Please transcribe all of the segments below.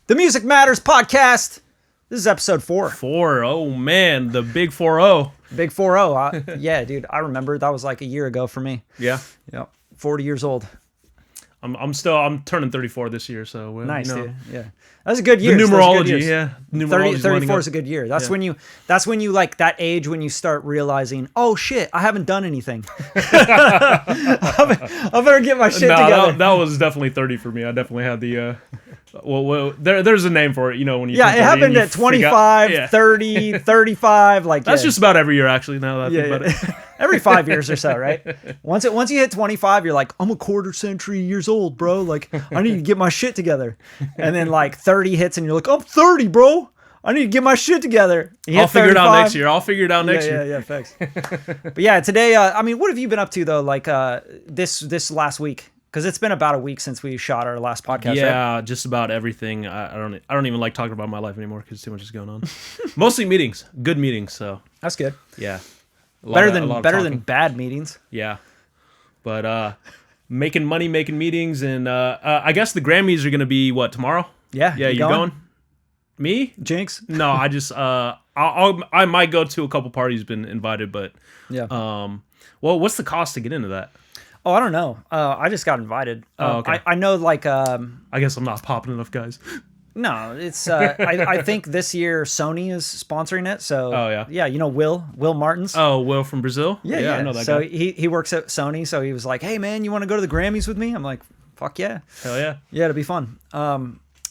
The Music Matters podcast. This is episode 4. 4. Oh man, the big 4-0. Big 4-0. Yeah, dude. I remember that was like a year ago for me. Yeah. Yep. 40 years old. I'm turning 34 this year, so nice, dude. Yeah. That's a good year. The numerology, yeah. 34 is a good year. That's when you like that age when you start realizing, oh shit, I haven't done anything. I better get my shit together. That was definitely 30 for me. I definitely had the there's a name for it, you know, when you it happened at 25, 30, 35, like that's just about every year actually now that I think about it. Every 5 years or so, right? Once you hit 25, you're like, I'm a quarter century years old, bro. Like, I need to get my shit together. And then like 30 hits and you're like, I'm 30, bro. I need to get my shit together. I'll figure it out next year. Yeah, thanks. But yeah, today, what have you been up to though? Like this last week? Because it's been about a week since we shot our last podcast. Yeah, right? Just about everything. I don't even like talking about my life anymore because too much is going on. Mostly meetings, good meetings. So that's good. Yeah, better than bad meetings. Yeah, but making money, making meetings, and I guess the Grammys are going to be what, tomorrow? Yeah. Yeah, you're going? Me? Jinx? No, I just I might go to a couple parties. Been invited, but yeah. Well, what's the cost to get into that? Oh, I don't know. I just got invited. Okay. I know, like... I guess I'm not popping enough, guys. No, it's... I think this year Sony is sponsoring it, so... Oh, yeah. Yeah, you know Will Martins? Oh, Will from Brazil? Yeah. I know that so guy. he works at Sony, so he was like, hey, man, you want to go to the Grammys with me? I'm like, fuck yeah. Hell yeah. Yeah, it'll be fun.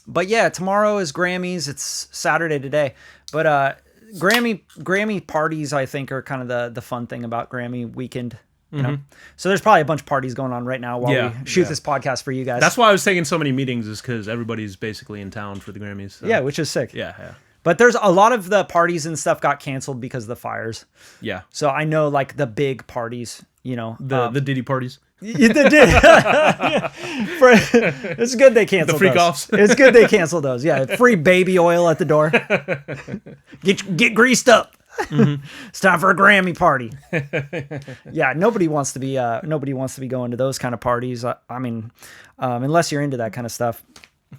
But yeah, tomorrow is Grammys. It's Saturday today. But Grammy parties, I think, are kind of the fun thing about Grammy weekend. You know? So there's probably a bunch of parties going on right now while we shoot this podcast for you guys. That's why I was taking so many meetings, is because everybody's basically in town for the Grammys. So. Yeah, which is sick. Yeah. But there's a lot of the parties and stuff got canceled because of the fires. Yeah. So I know like the big parties, you know. The Diddy parties. They did. It's good they canceled the freak offs. It's good they canceled those. Yeah, free baby oil at the door. Get greased up. It's time for a Grammy party. Yeah, nobody wants to be going to those kind of parties. I mean, unless you're into that kind of stuff.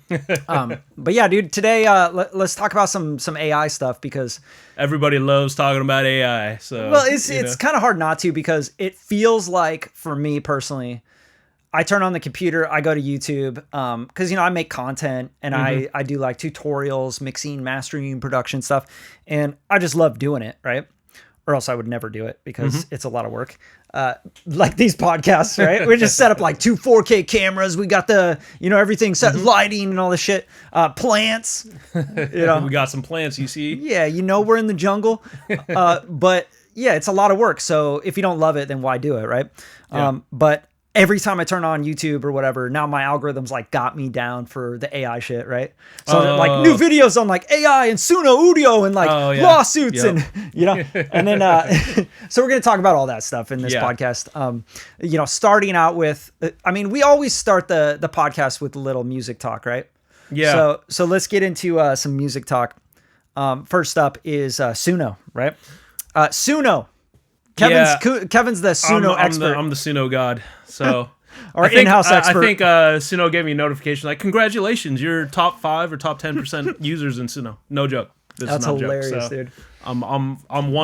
But yeah, dude, today let's talk about some AI stuff, because everybody loves talking about AI. So well, it's kind of hard not to, because it feels like, for me personally, I turn on the computer, I go to YouTube, because, you know, I make content and I do like tutorials, mixing, mastering, production stuff. And I just love doing it, right? Or else I would never do it, because it's a lot of work. Like these podcasts, right? We just set up like 2 4K cameras. We got the, you know, everything set, lighting and all this shit. Plants, you know. We got some plants, you see? Yeah, you know, we're in the jungle. But yeah, it's a lot of work. So if you don't love it, then why do it, right? Yeah. But every time I turn on YouTube or whatever, now my algorithms like got me down for the AI shit, right? So like new videos on like AI and Suno Audio and like lawsuits and, you know, and then, so we're going to talk about all that stuff in this podcast. You know, starting out with, I mean, we always start the podcast with a little music talk, right? Yeah. So let's get into some music talk. First up is Suno, right? Suno. Kevin's the Suno expert. I'm the Suno god. So or in-house expert. I think Suno gave me a notification like, congratulations, you're top 5 or top 10% users in Suno. No joke. That's hilarious, dude. I'm one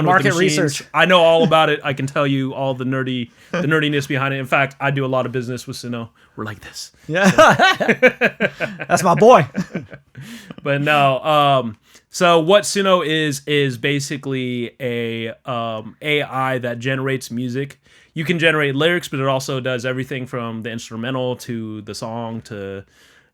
market with the machines. Research. I know all about it. I can tell you all the nerdiness behind it. In fact, I do a lot of business with Suno. We're like this. Yeah. That's my boy. But no, so what Suno is basically a AI that generates music. You can generate lyrics, but it also does everything from the instrumental to the song to,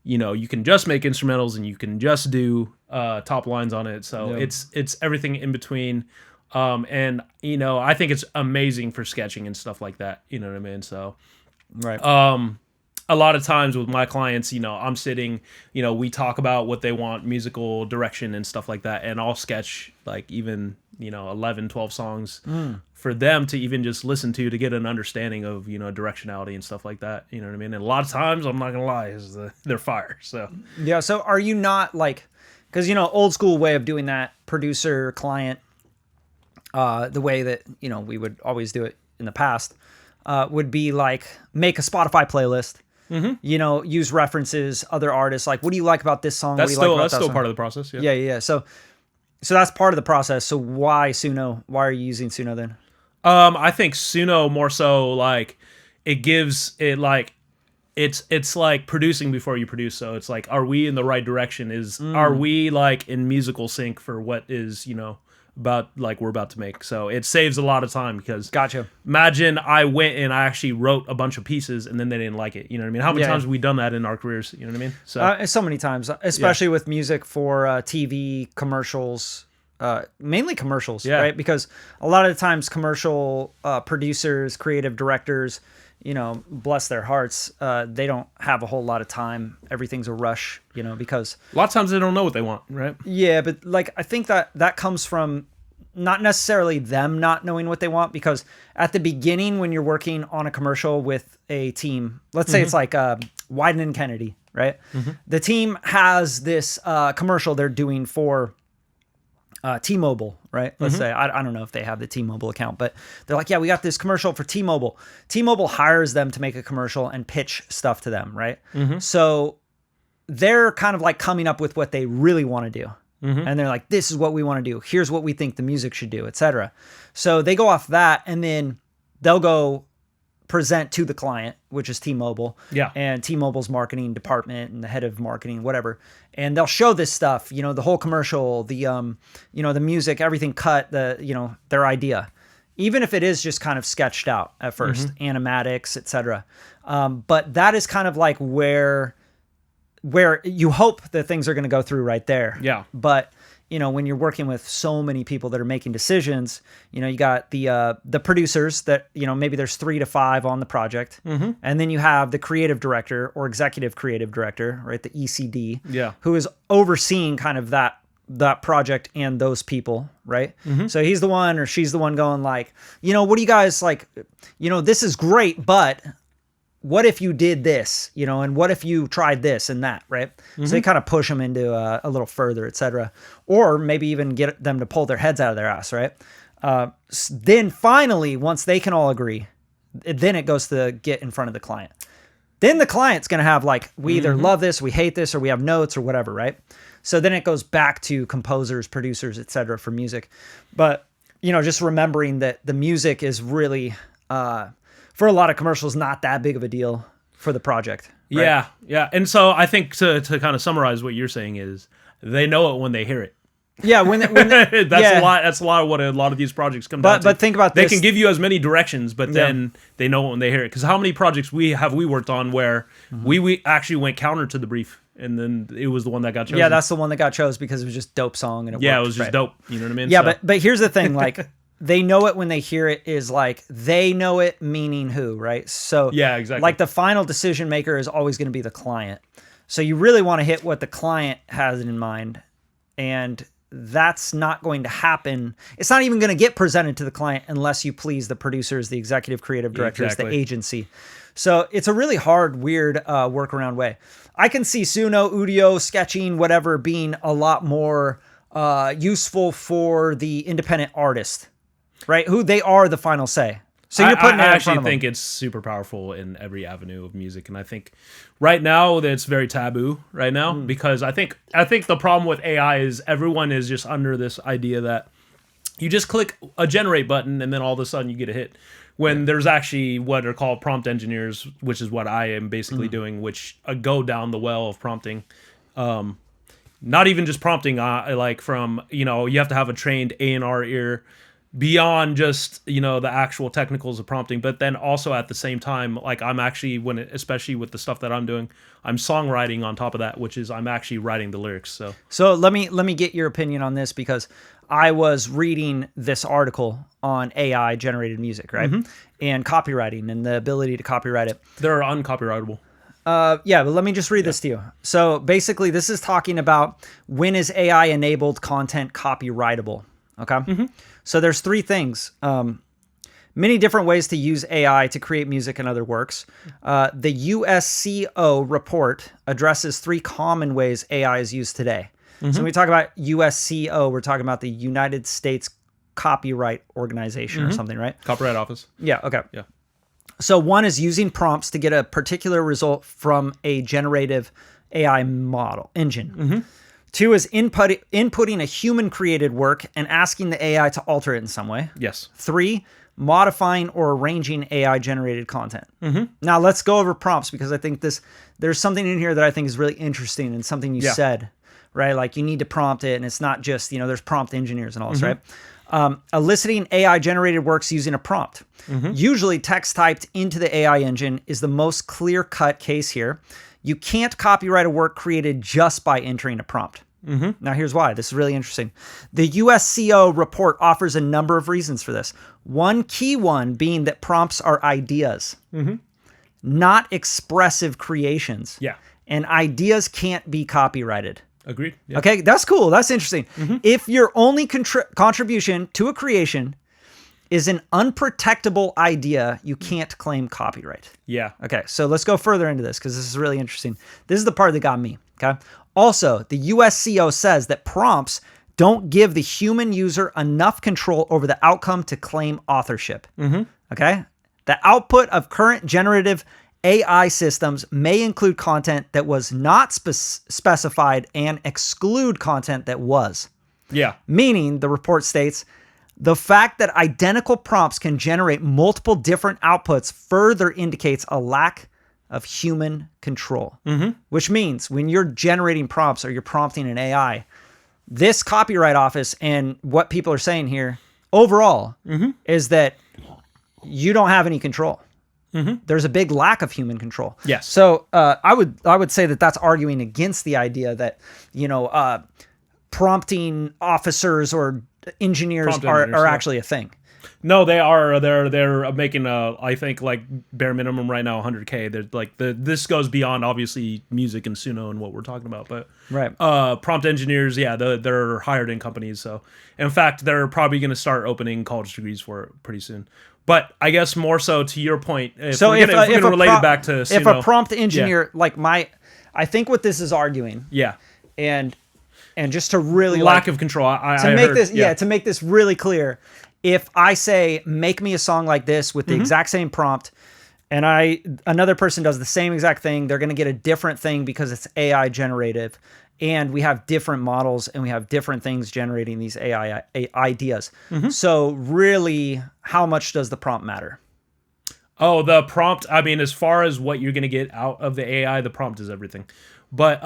you know, you can just make instrumentals and you can just do top lines on it. So it's everything in between. And, you know, I think it's amazing for sketching and stuff like that. You know what I mean? So, right. A lot of times with my clients, you know, I'm sitting, you know, we talk about what they want, musical direction and stuff like that. And I'll sketch like even, you know, 11, 12 songs for them to even just listen to get an understanding of, you know, directionality and stuff like that. You know what I mean? And a lot of times, I'm not going to lie, they're fire. So, yeah. So are you not like, because, you know, old school way of doing that, producer, client, the way that, you know, we would always do it in the past, would be like make a Spotify playlist. use references, other artists. Like, what do you like about this song? That's what do you like about still that song? part of the process. Yeah. Yeah. So that's part of the process. So why Suno? Why are you using Suno then? I think Suno more so like it gives it like it's like producing before you produce. So it's like, are we in the right direction? Are we like in musical sync for what is, about like we're about to make? So it saves a lot of time because Gotcha. Imagine I went and I actually wrote a bunch of pieces and then they didn't like it. You know what I mean? How many times have we done that in our careers? You know what I mean? So many times, especially with music for TV commercials. Mainly commercials, right? Because a lot of the times commercial producers, creative directors, bless their hearts, they don't have a whole lot of time. Everything's a rush, because a lot of times they don't know what they want, right? Yeah, but like I think that comes from not necessarily them not knowing what they want, because at the beginning when you're working on a commercial with a team, let's say it's like Wyden and Kennedy, right? The team has this commercial they're doing for T-Mobile, right? Let's say, I don't know if they have the T-Mobile account, but they're like, yeah, we got this commercial for T-Mobile. T-Mobile hires them to make a commercial and pitch stuff to them, right? So they're kind of like coming up with what they really want to do. And they're like, this is what we want to do. Here's what we think the music should do, etc. So they go off that, and then they'll go present to the client, which is T-Mobile, and T-Mobile's marketing department and the head of marketing, whatever. And they'll show this stuff, the whole commercial, the the music, everything cut, their idea, even if it is just kind of sketched out at first, animatics, etc. But that is kind of like where you hope that things are going to go through right there. Yeah. But when you're working with so many people that are making decisions, you got the producers that, maybe there's 3 to 5 on the project. And then you have the creative director or executive creative director, right? The ECD, who is overseeing kind of that project and those people, right? So he's the one or she's the one going like, what do you guys like, this is great, but what if you did this, and what if you tried this and that, right? So they kind of push them into a little further, etc. Or maybe even get them to pull their heads out of their ass, right? Then finally, once they can all agree, then it goes to get in front of the client. Then the client's going to have like, we either love this, we hate this, or we have notes or whatever, right? So then it goes back to composers, producers, etc. for music. But, just remembering that the music is really... for a lot of commercials, not that big of a deal for the project. Right? Yeah. And so I think to kind of summarize what you're saying is they know it when they hear it. Yeah, that's a lot of what a lot of these projects come down to. But think about this. They can give you as many directions, but then they know it when they hear it. Because how many projects we worked on where we actually went counter to the brief, and then it was the one that got chosen. Yeah, that's the one that got chosen because it was just dope song and it worked. It was just dope. You know what I mean? Yeah, but here's the thing, like they know it when they hear it is like they know it meaning who, right? So yeah, exactly. Like the final decision maker is always going to be the client. So you really want to hit what the client has in mind, and that's not going to happen. It's not even going to get presented to the client unless you please the producers, the executive creative directors, the agency. So it's a really hard, weird workaround way. I can see Suno, Udio, sketching, whatever being a lot more useful for the independent artist, right? Who they are the final say. So you're putting I actually think it's super powerful in every avenue of music, and I think right now that's very taboo right now because I think the problem with AI is everyone is just under this idea that you just click a generate button and then all of a sudden you get a hit. When there's actually what are called prompt engineers, which is what I am basically doing, which go down the well of prompting. Not even just prompting, like from you have to have a trained A&R ear. Beyond just the actual technicals of prompting, but then also at the same time, like I'm actually especially with the stuff that I'm doing, I'm songwriting on top of that, which is I'm actually writing the lyrics. So let me get your opinion on this because I was reading this article on AI generated music, right, and copywriting and the ability to copyright it. They're uncopyrightable. Yeah, but let me just read this to you. So basically, this is talking about when is AI enabled content copyrightable. Okay. So there's 3 things. Many different ways to use AI to create music and other works. The USCO report addresses 3 common ways AI is used today. So when we talk about USCO, we're talking about the United States Copyright Organization or something, right? Copyright Office. Yeah, okay. Yeah. So one is using prompts to get a particular result from a generative AI model engine. 2 is inputting a human-created work and asking the AI to alter it in some way. Yes. 3, modifying or arranging AI-generated content. Now, let's go over prompts because I think there's something in here that I think is really interesting and something you said, right? Like you need to prompt it, and it's not just, there's prompt engineers and all this, right? Eliciting AI-generated works using a prompt. Usually, text typed into the AI engine is the most clear-cut case here. You can't copyright a work created just by entering a prompt. Now, here's why. This is really interesting. The USCO report offers a number of reasons for this. One key one being that prompts are ideas, not expressive creations. Yeah. And ideas can't be copyrighted. Agreed. Yeah. Okay, that's cool. That's interesting. If your only contribution to a creation is an unprotectable idea, you can't claim copyright. Yeah. Okay, so let's go further into this because this is really interesting. This is the part that got me, okay? Also, the USCO says that prompts don't give the human user enough control over the outcome to claim authorship, okay? The output of current generative AI systems may include content that was not specified and exclude content that was. Yeah. Meaning, the report states, the fact that identical prompts can generate multiple different outputs further indicates a lack of human control. Which means when you're generating prompts or you're prompting an AI, this copyright office and what people are saying here overall is that you don't have any control. There's a big lack of human control. Yes. So I would say that that's arguing against the idea that, prompting officers or engineers are actually a thing. No, they are. They're making I think like bare minimum right now 100K. They're like this goes beyond obviously music and Suno and what we're talking about, but right. Prompt engineers, yeah, they're hired in companies. So in fact, they're probably going to start opening college degrees for it pretty soon. But I guess more so to your point, if we're going to relate it back to Suno, if a prompt engineer I think what this is arguing, and just to really lack of control. To make this really clear, if I say make me a song like this with the exact same prompt, and another person does the same exact thing, they're going to get a different thing because it's AI generative, and we have different models and we have different things generating these AI ideas. So really, how much does the prompt matter? Oh, the prompt. I mean, as far as what you're going to get out of the AI, the prompt is everything. But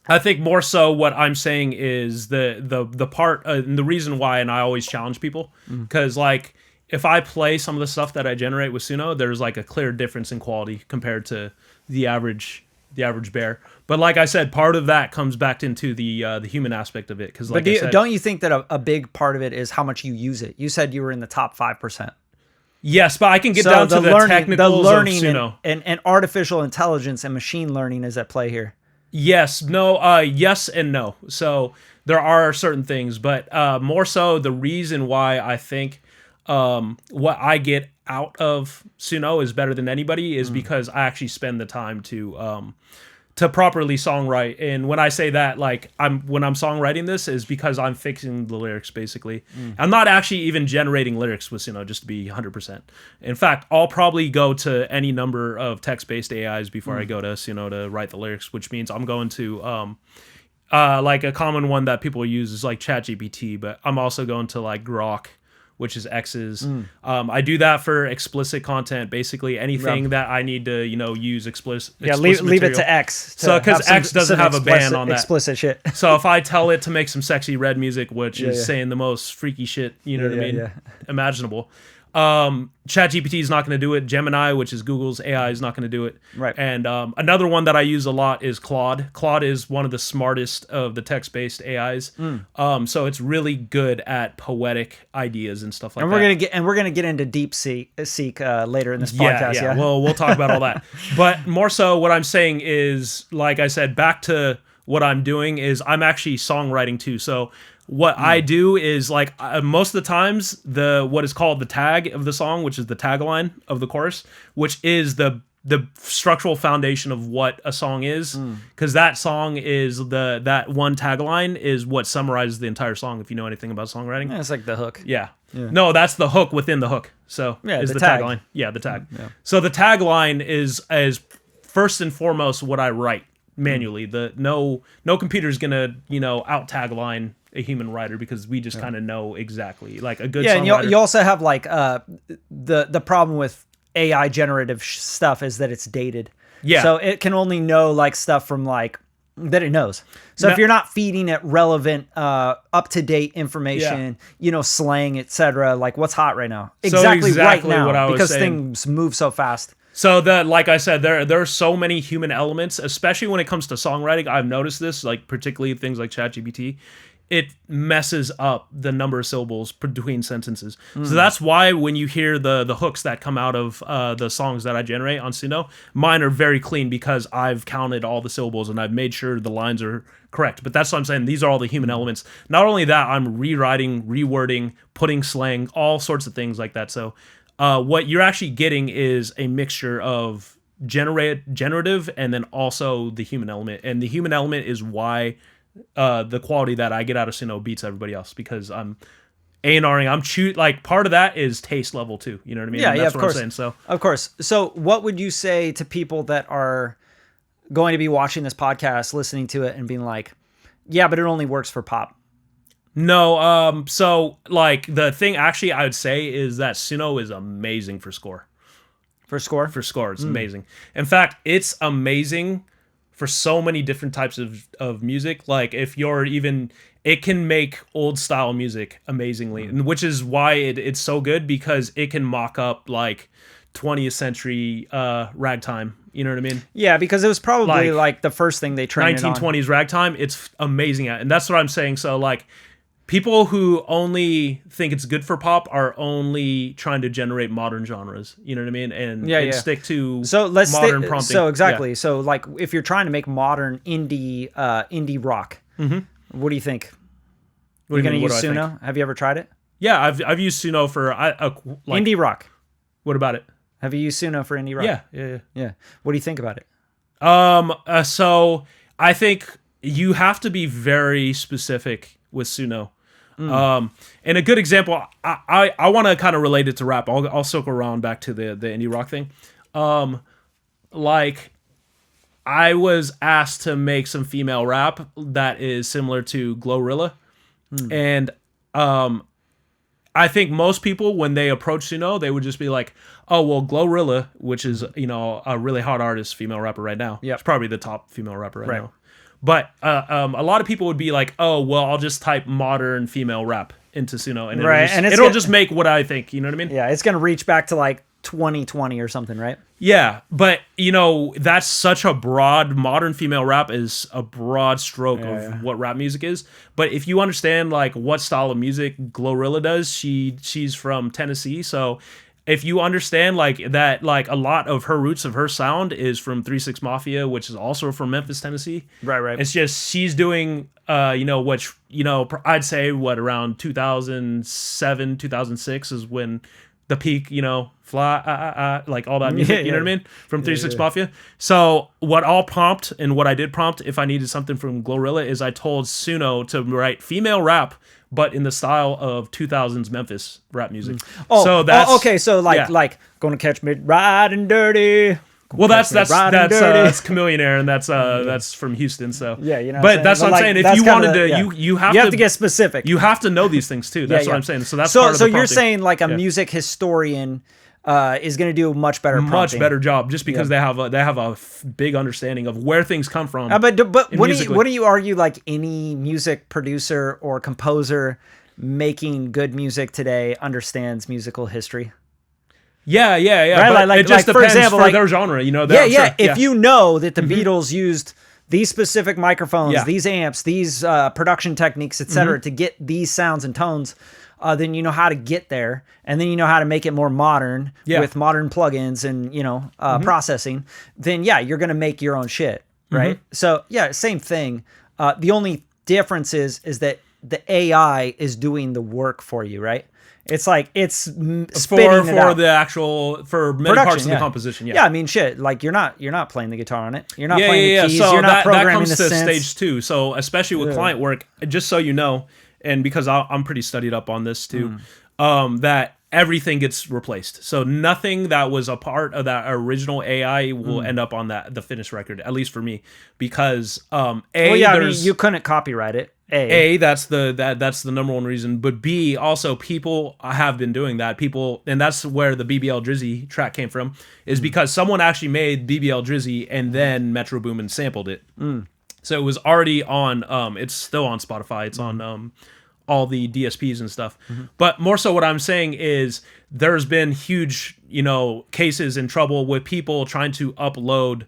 I think more so what I'm saying is the part and the reason why, and I always challenge people because like if I play some of the stuff that I generate with Suno, there's like a clear difference in quality compared to the average bear. But like I said, part of that comes back into the human aspect of it. Because like don't you think that a big part of it is how much you use it? You said you were in the top 5%. Yes, but I can get down to the technicals of Suno. And artificial intelligence and machine learning is at play here. Yes, no, yes and no. So there are certain things, but more so the reason why I think what I get out of Suno is better than anybody is because I actually spend the time to properly songwrite. And when I say that, like when I'm songwriting this is because I'm fixing the lyrics basically. I'm not actually even generating lyrics with Suno, just to be 100%. In fact, I'll probably go to any number of text-based AIs before I go to Suno to write the lyrics, which means I'm going to like a common one that people use is like ChatGPT, but I'm also going to like Grok, which is X's. I do that for explicit content, basically anything that I need to, use explicit. Yeah, leave it to X. So because X doesn't have a ban on that explicit shit. So if I tell it to make some sexy red music, which is saying the most freaky shit, what I mean, imaginable. ChatGPT is not going to do it. Gemini, which is Google's AI, is not going to do it. Right. And another one that I use a lot is Claude. Claude is one of the smartest of the text-based AIs. So it's really good at poetic ideas and stuff like that. We're gonna get into deep seek later in this podcast. Yeah. Well, we'll talk about all that. But more so, what I'm saying is, like I said, back to what I'm doing is I'm actually songwriting too. So what I do is like most of the times what is called the tag of the song, which is the tagline of the chorus, which is the the structural foundation of what a song is, because that song is that one tagline is what summarizes the entire song. If you know anything about songwriting, Yeah, it's like the hook. yeah. No, that's the hook within the hook. So is the tag. tagline. Yeah, the tag. Yeah. So the tagline is first and foremost what I write manually. No computer's gonna out tagline a human writer, because we just kind of know exactly, like a good songwriter. And you also have like the problem with AI generative stuff is that it's dated. Yeah. So it can only know like stuff from like that it knows. So if you're not feeding it relevant, up to date information, slang, etc., like what's hot right now, exactly right now, what I was because saying. things move so fast. So like I said, there are so many human elements, especially when it comes to songwriting. I've noticed this, like particularly things like ChatGPT. It messes up the number of syllables between sentences. So that's why when you hear the hooks that come out of the songs that I generate on Suno, mine are very clean, because I've counted all the syllables and I've made sure the lines are correct. But that's what I'm saying. These are all the human elements. Not only that, I'm rewriting, rewording, putting slang, all sorts of things like that. So what you're actually getting is a mixture of generative and then also the human element. And the human element is why the quality that I get out of Suno beats everybody else, because I'm A&Ring. Like part of that is taste level too. You know what I mean? Yeah, that's of what course. I'm saying. So of course. So what would you say to people that are going to be watching this podcast, listening to it, and being like, "Yeah, but it only works for pop"? No. So like the thing actually I would say is that Suno is amazing for score. For score? For score, it's amazing. In fact, it's amazing for so many different types of music. Like if you're it can make old style music amazingly, and which is why it's so good, because it can mock up like 20th century ragtime. You know what I mean? Yeah, because it was probably like the first thing they trained 1920s ragtime. It's amazing at, and that's what I'm saying. So like people who only think it's good for pop are only trying to generate modern genres. You know what I mean? And stick to modern prompting. So exactly. Yeah. So like if you're trying to make modern indie rock, what do you think? You're going to use Suno? Have you ever tried it? Yeah, I've used Suno for like, indie rock. What about it? Have you used Suno for indie rock? Yeah. What do you think about it? So I think you have to be very specific with Suno. And a good example, I want to kind of relate it to rap. I'll circle around back to the indie rock thing. Like I was asked to make some female rap that is similar to Glorilla, and I think most people, when they approach Suno, they would just be like, "Oh, well, Glorilla, which is a really hot artist, female rapper right now. Yeah, it's probably the top female rapper right now." But a lot of people would be like, "Oh, well, I'll just type modern female rap into Suno, and it'll just make what I think." You know what I mean? Yeah, it's gonna reach back to like 2020 or something, right? Yeah, but that's such a broad. Modern female rap is a broad stroke of what rap music is. But if you understand like what style of music Glorilla does, she's from Tennessee, so if you understand like that, like a lot of her roots of her sound is from 3 6 Mafia, which is also from Memphis, Tennessee. Right. It's just she's doing I'd say around 2007, 2006 is when the peak, fly, like all that music, you know what I mean? From 3 6 Mafia. So what I'll prompt, and what I did prompt if I needed something from Glorilla, is I told Suno to write female rap, but in the style of 2000s Memphis rap music. So that's okay. So like gonna catch me riding dirty. Well, that's Chameleonaire, and that's from Houston. So but that's what I'm saying. If you wanted to, you have to get specific. You have to know these things too. That's what I'm saying. So that's part of the prompting. You're saying like a music historian is going to do a much better job, just because they have a big understanding of where things come from. But wouldn't you argue like any music producer or composer making good music today understands musical history? Yeah. Right? But it just depends for their genre, If you know that the Beatles used these specific microphones, these amps, these production techniques, etc., to get these sounds and tones, then you know how to get there, and then you know how to make it more modern with modern plugins and processing. Then you're gonna make your own shit, right? So same thing. The only difference is that the AI is doing the work for you, right? It's like it's spitting it for out. the actual for many parts of the composition. Yeah, I mean, shit. Like you're not playing the guitar on it. You're not yeah, playing the keys. So you're not that programming comes the to synths. stage 2. So especially with client work, just so you know, and because I'm pretty studied up on this too, that everything gets replaced. So nothing that was a part of that original AI will end up on the finished record, at least for me, because I mean, you couldn't copyright it. That's the number one reason, but B, also people have been doing that. People, and that's where the BBL Drizzy track came from, is because someone actually made BBL Drizzy and then Metro Boomin sampled it. So it was already on. It's still on Spotify. It's on all the DSPs and stuff. But more so, what I'm saying is there's been huge, cases in trouble with people trying to upload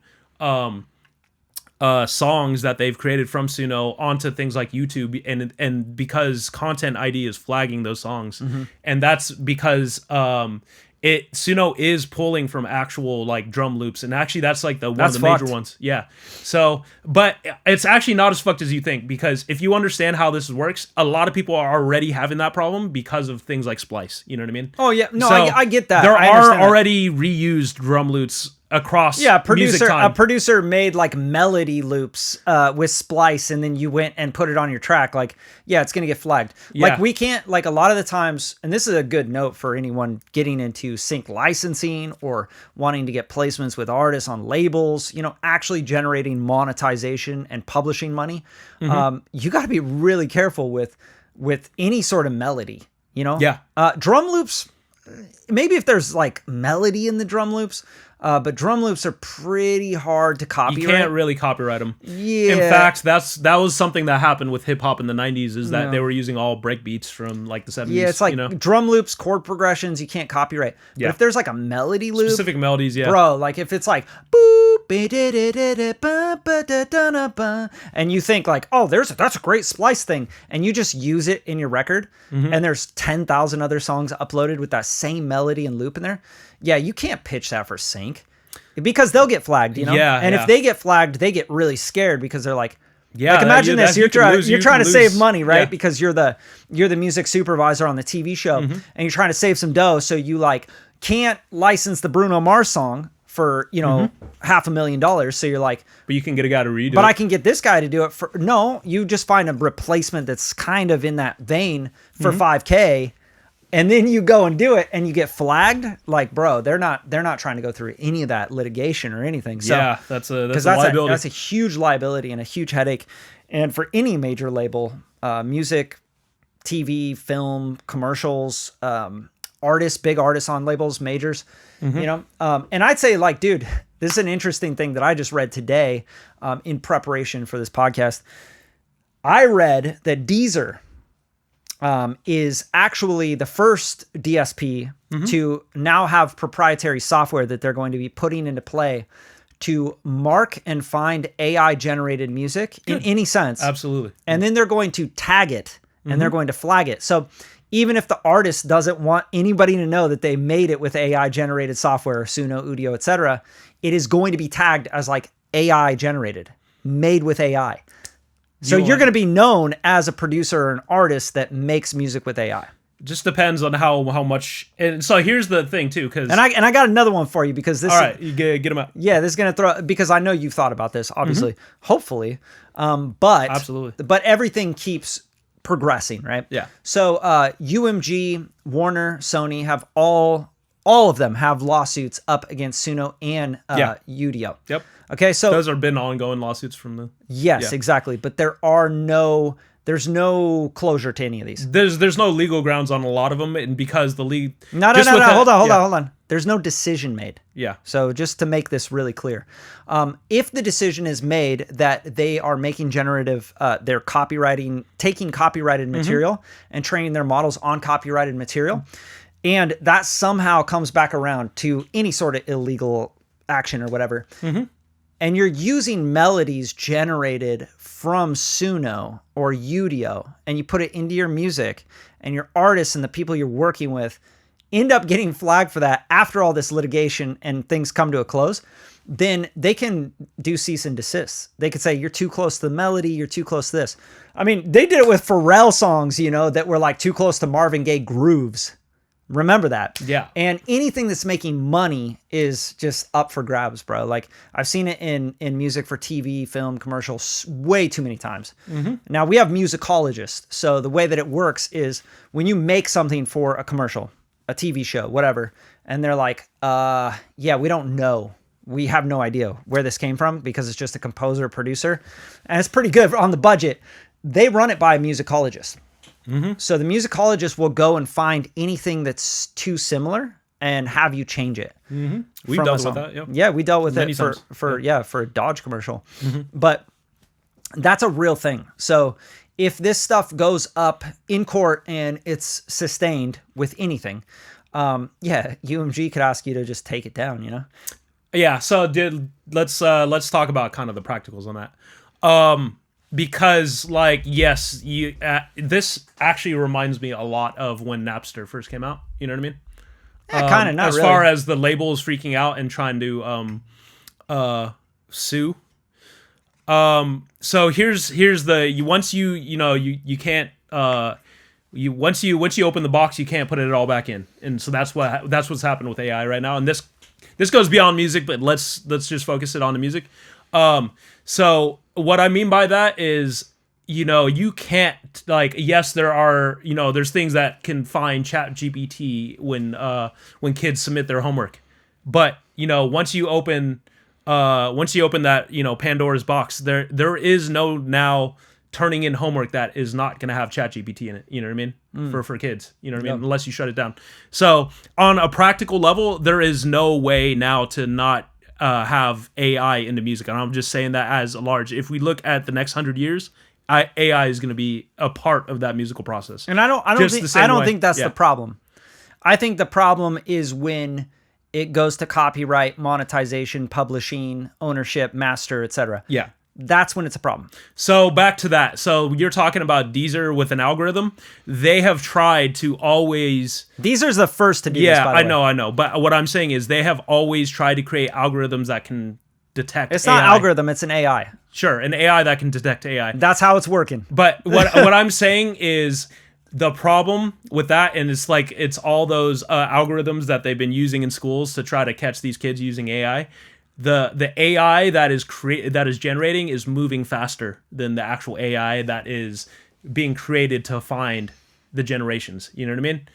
songs that they've created from Suno onto things like YouTube, and because Content ID is flagging those songs, and that's because Suno is pulling from actual like drum loops, and actually that's like one of the major ones. Yeah. So, but it's actually not as fucked as you think, because if you understand how this works, a lot of people are already having that problem because of things like Splice. You know what I mean? Oh yeah, no, so I get that. There are already reused drum loops across music time. A producer made like melody loops with Splice, and then you went and put it on your track. Like, yeah, it's gonna get flagged. Like we can't, like a lot of the times, and this is a good note for anyone getting into sync licensing or wanting to get placements with artists on labels, actually generating monetization and publishing money. You got to be really careful with any sort of melody, drum loops, maybe if there's like melody in the drum loops, but drum loops are pretty hard to copyright. You can't really copyright them. Yeah. In fact, that was something that happened with hip hop in the 90s, is that they were using all break beats from like the 70s. Yeah, it's like drum loops, chord progressions, you can't copyright. But if there's like a melody loop, specific melodies, bro, like if it's like boop, and you think like, oh, that's a great Splice thing, and you just use it in your record, and there's 10,000 other songs uploaded with that same melody and loop in there. Yeah, you can't pitch that for sync because they'll get flagged, Yeah, and if they get flagged, they get really scared because they're like, like imagine this: you're trying to save money, right? Because you're the music supervisor on the TV show, and you're trying to save some dough, so you like can't license the Bruno Mars song for $500,000. So you're like, but you can get a guy to redo it. But I can get this guy to do it for you just find a replacement that's kind of in that vein for $5,000. And then you go and do it, and you get flagged. Like, bro, they're not trying to go through any of that litigation or anything. So, yeah, that's a liability. That's a huge liability and a huge headache. And for any major label, music, TV, film, commercials, artists, big artists on labels, majors, and I'd say, like, dude, this is an interesting thing that I just read today in preparation for this podcast. I read that Deezer is actually the first DSP to now have proprietary software that they're going to be putting into play to mark and find AI generated music in any sense. Absolutely. And then they're going to tag it and they're going to flag it. So even if the artist doesn't want anybody to know that they made it with AI generated software, Suno, Udio, etc., it is going to be tagged as like AI generated, made with AI. So you're going to be known as a producer or an artist that makes music with AI. Just depends on how much. And so here's the thing too, because and I got another one for you because this. All right, you get them out. Yeah, this is going to throw, because I know you've thought about this, obviously, hopefully, but absolutely. But everything keeps progressing, right? Yeah. So UMG, Warner, Sony have all of them have lawsuits up against Suno and Udio. Yep. Okay, so those have been ongoing lawsuits from the. Yes, exactly. But there's no closure to any of these. There's no legal grounds on a lot of them, and because the league. No. Hold on. There's no decision made. Yeah. So just to make this really clear, if the decision is made that they are making generative, they're taking copyrighted material and training their models on copyrighted material, and that somehow comes back around to any sort of illegal action or whatever. And you're using melodies generated from Suno or Udio, and you put it into your music, and your artists and the people you're working with end up getting flagged for that after all this litigation and things come to a close, then they can do cease and desist. They could say, you're too close to the melody, you're too close to this. I mean, they did it with Pharrell songs, you know, that were like too close to Marvin Gaye grooves. Remember that. Yeah. And anything that's making money is just up for grabs, bro. Like, I've seen it in music for TV, film, commercials way too many times. Now, we have musicologists. So the way that it works is when you make something for a commercial, a TV show, whatever, and they're like, yeah, we don't know. We have no idea where this came from because it's just a composer, producer, and it's pretty good on the budget. They run it by a musicologist. So the musicologist will go and find anything that's too similar and have you change it. We dealt with that. Yep. Yeah, we dealt with Many it times. for a Dodge commercial. But that's a real thing. So if this stuff goes up in court and it's sustained with anything, yeah, UMG could ask you to just take it down, you know? Yeah, so let's talk about kind of the practicals on that. Because like, yes, this actually reminds me a lot of when Napster first came out. You know what I mean? Yeah, kind of, not as really. far as the labels freaking out and trying to sue. So here's the once you can't once you open the box, you can't put it all back in, and so that's what's happened with AI right now. And this goes beyond music, but let's just focus it on the music. So what I mean by that is, you can't, like, yes, there are, there's things that can find ChatGPT when kids submit their homework, but once you open that, Pandora's box, there is no now turning in homework that is not going to have ChatGPT in it. You know what I mean? For kids, you know what I mean? Unless you shut it down. So on a practical level, there is no way now to not have AI in the music. And I'm just saying that as a large, if we look at the next 100 years, AI is going to be a part of that musical process. And I don't think that's the problem. I think the problem is when it goes to copyright, monetization, publishing, ownership, master, etc. Yeah. That's when it's a problem. So back to that. So you're talking about Deezer with an algorithm. They have tried to always... Deezer's the first to do this, by the way. I know. But what I'm saying is they have always tried to create algorithms that can detect It's AI. not algorithm, it's an AI. Sure, an AI that can detect AI. That's how it's working. But what I'm saying is the problem with that, and it's all those algorithms that they've been using in schools to try to catch these kids using AI. The AI that is generating is moving faster than the actual AI that is being created to find the generations. You know what I mean?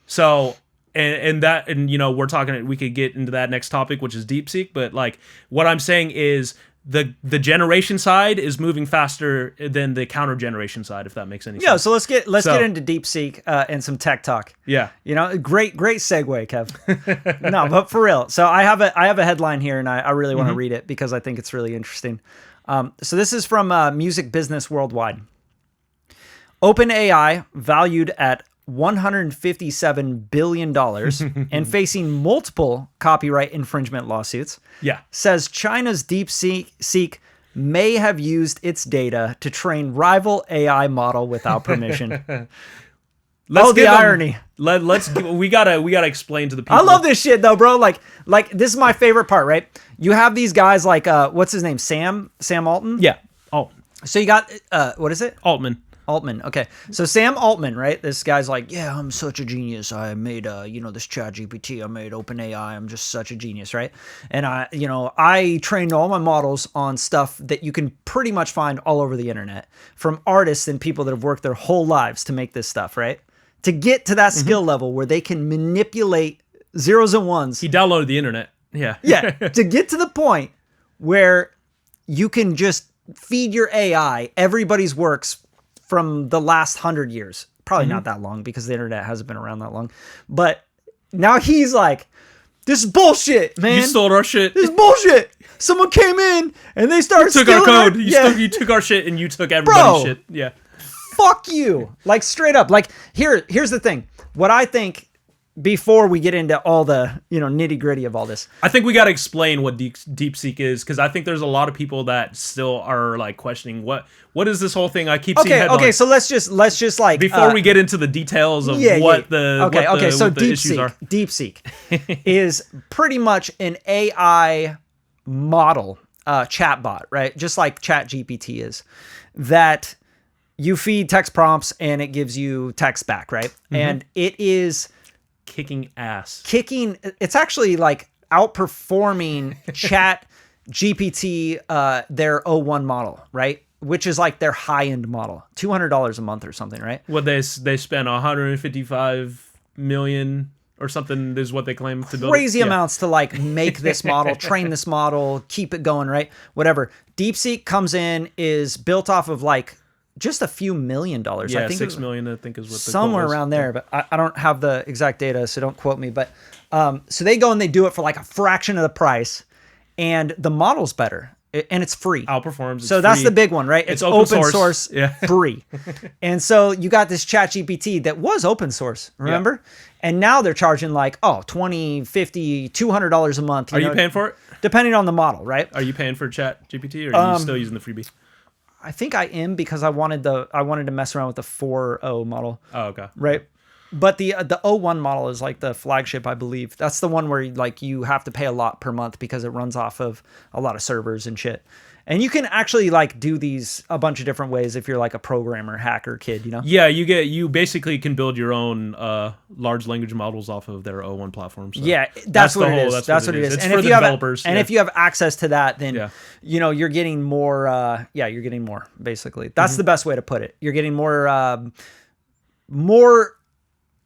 So we're talking. We could get into that next topic, which is DeepSeek. But like what I'm saying is the generation side is moving faster than the counter generation side, if that makes any sense. Yeah, so let's get into DeepSeek and some tech talk. Yeah. Great segue, Kev. No, but for real. So I have a headline here and I really want to read it because I think it's really interesting. So this is from Music Business Worldwide. OpenAI, valued at $157 billion and facing multiple copyright infringement lawsuits, says China's DeepSeek may have used its data to train rival AI model without permission. Irony. We gotta explain to the people. I love this shit though, bro. Like this is my favorite part, right? You have these guys like what's his name? Sam Altman? Yeah. Oh. So you got what is it? Altman. Okay. So Sam Altman, right? This guy's like, yeah, I'm such a genius. I made, this ChatGPT. I made OpenAI. I'm just such a genius, right? And I trained all my models on stuff that you can pretty much find all over the internet from artists and people that have worked their whole lives to make this stuff, right? To get to that skill level where they can manipulate zeros and ones. He downloaded the internet. Yeah. Yeah. To get to the point where you can just feed your AI everybody's works from the last 100 years. Probably not that long because the internet hasn't been around that long. But now he's like, this is bullshit, man. You stole our shit. This is bullshit. Someone came in and they started stealing our code. You took our shit and you took everybody's shit. Yeah. Fuck you. Like straight up. Like here's the thing. What I think before we get into all the nitty gritty of all this. I think we got to explain what DeepSeek is, because I think there's a lot of people that still are like questioning what is this whole thing. I keep seeing headlines. Okay, so let's just like before we get into the details of so the issues are. DeepSeek is pretty much an AI model chatbot, right? Just like ChatGPT is, that you feed text prompts and it gives you text back, right? And it is kicking ass. It's actually like outperforming Chat GPT, their O1 model, right? Which is like their high-end model, $200 a month or something, right? Well, they spent 155 million or something is what they claim to build. Crazy amounts to like make this model, train this model, keep it going, right? Whatever. DeepSeek comes in, is built off of like just a few $1 million. Yeah, I think $6 million, I think is what the somewhere quote was. around there, but I don't have the exact data, so don't quote me. But so they go and they do it for like a fraction of the price, and the model's better, and it's free. Outperforms. So that's the big one, right? It's open source free. And so you got this ChatGPT that was open source, remember? Yeah. And now they're charging like, $20, $50, $200 a month. Are you paying for it? Depending on the model, right? Are you paying for ChatGPT, or are you still using the freebie? I think I am, because I wanted to mess around with the 4.0 model. Oh, okay. Right. But the O1 model is like the flagship, I believe. That's the one where like you have to pay a lot per month because it runs off of a lot of servers and shit. And you can actually like do these a bunch of different ways if you're like a programmer, hacker kid, Yeah, you basically can build your own large language models off of their O1 platform. So yeah, that's what it is. That's what it is. It's for the developers. And if you have access to that, then you're getting more. You're getting more. Basically, that's the best way to put it. You're getting more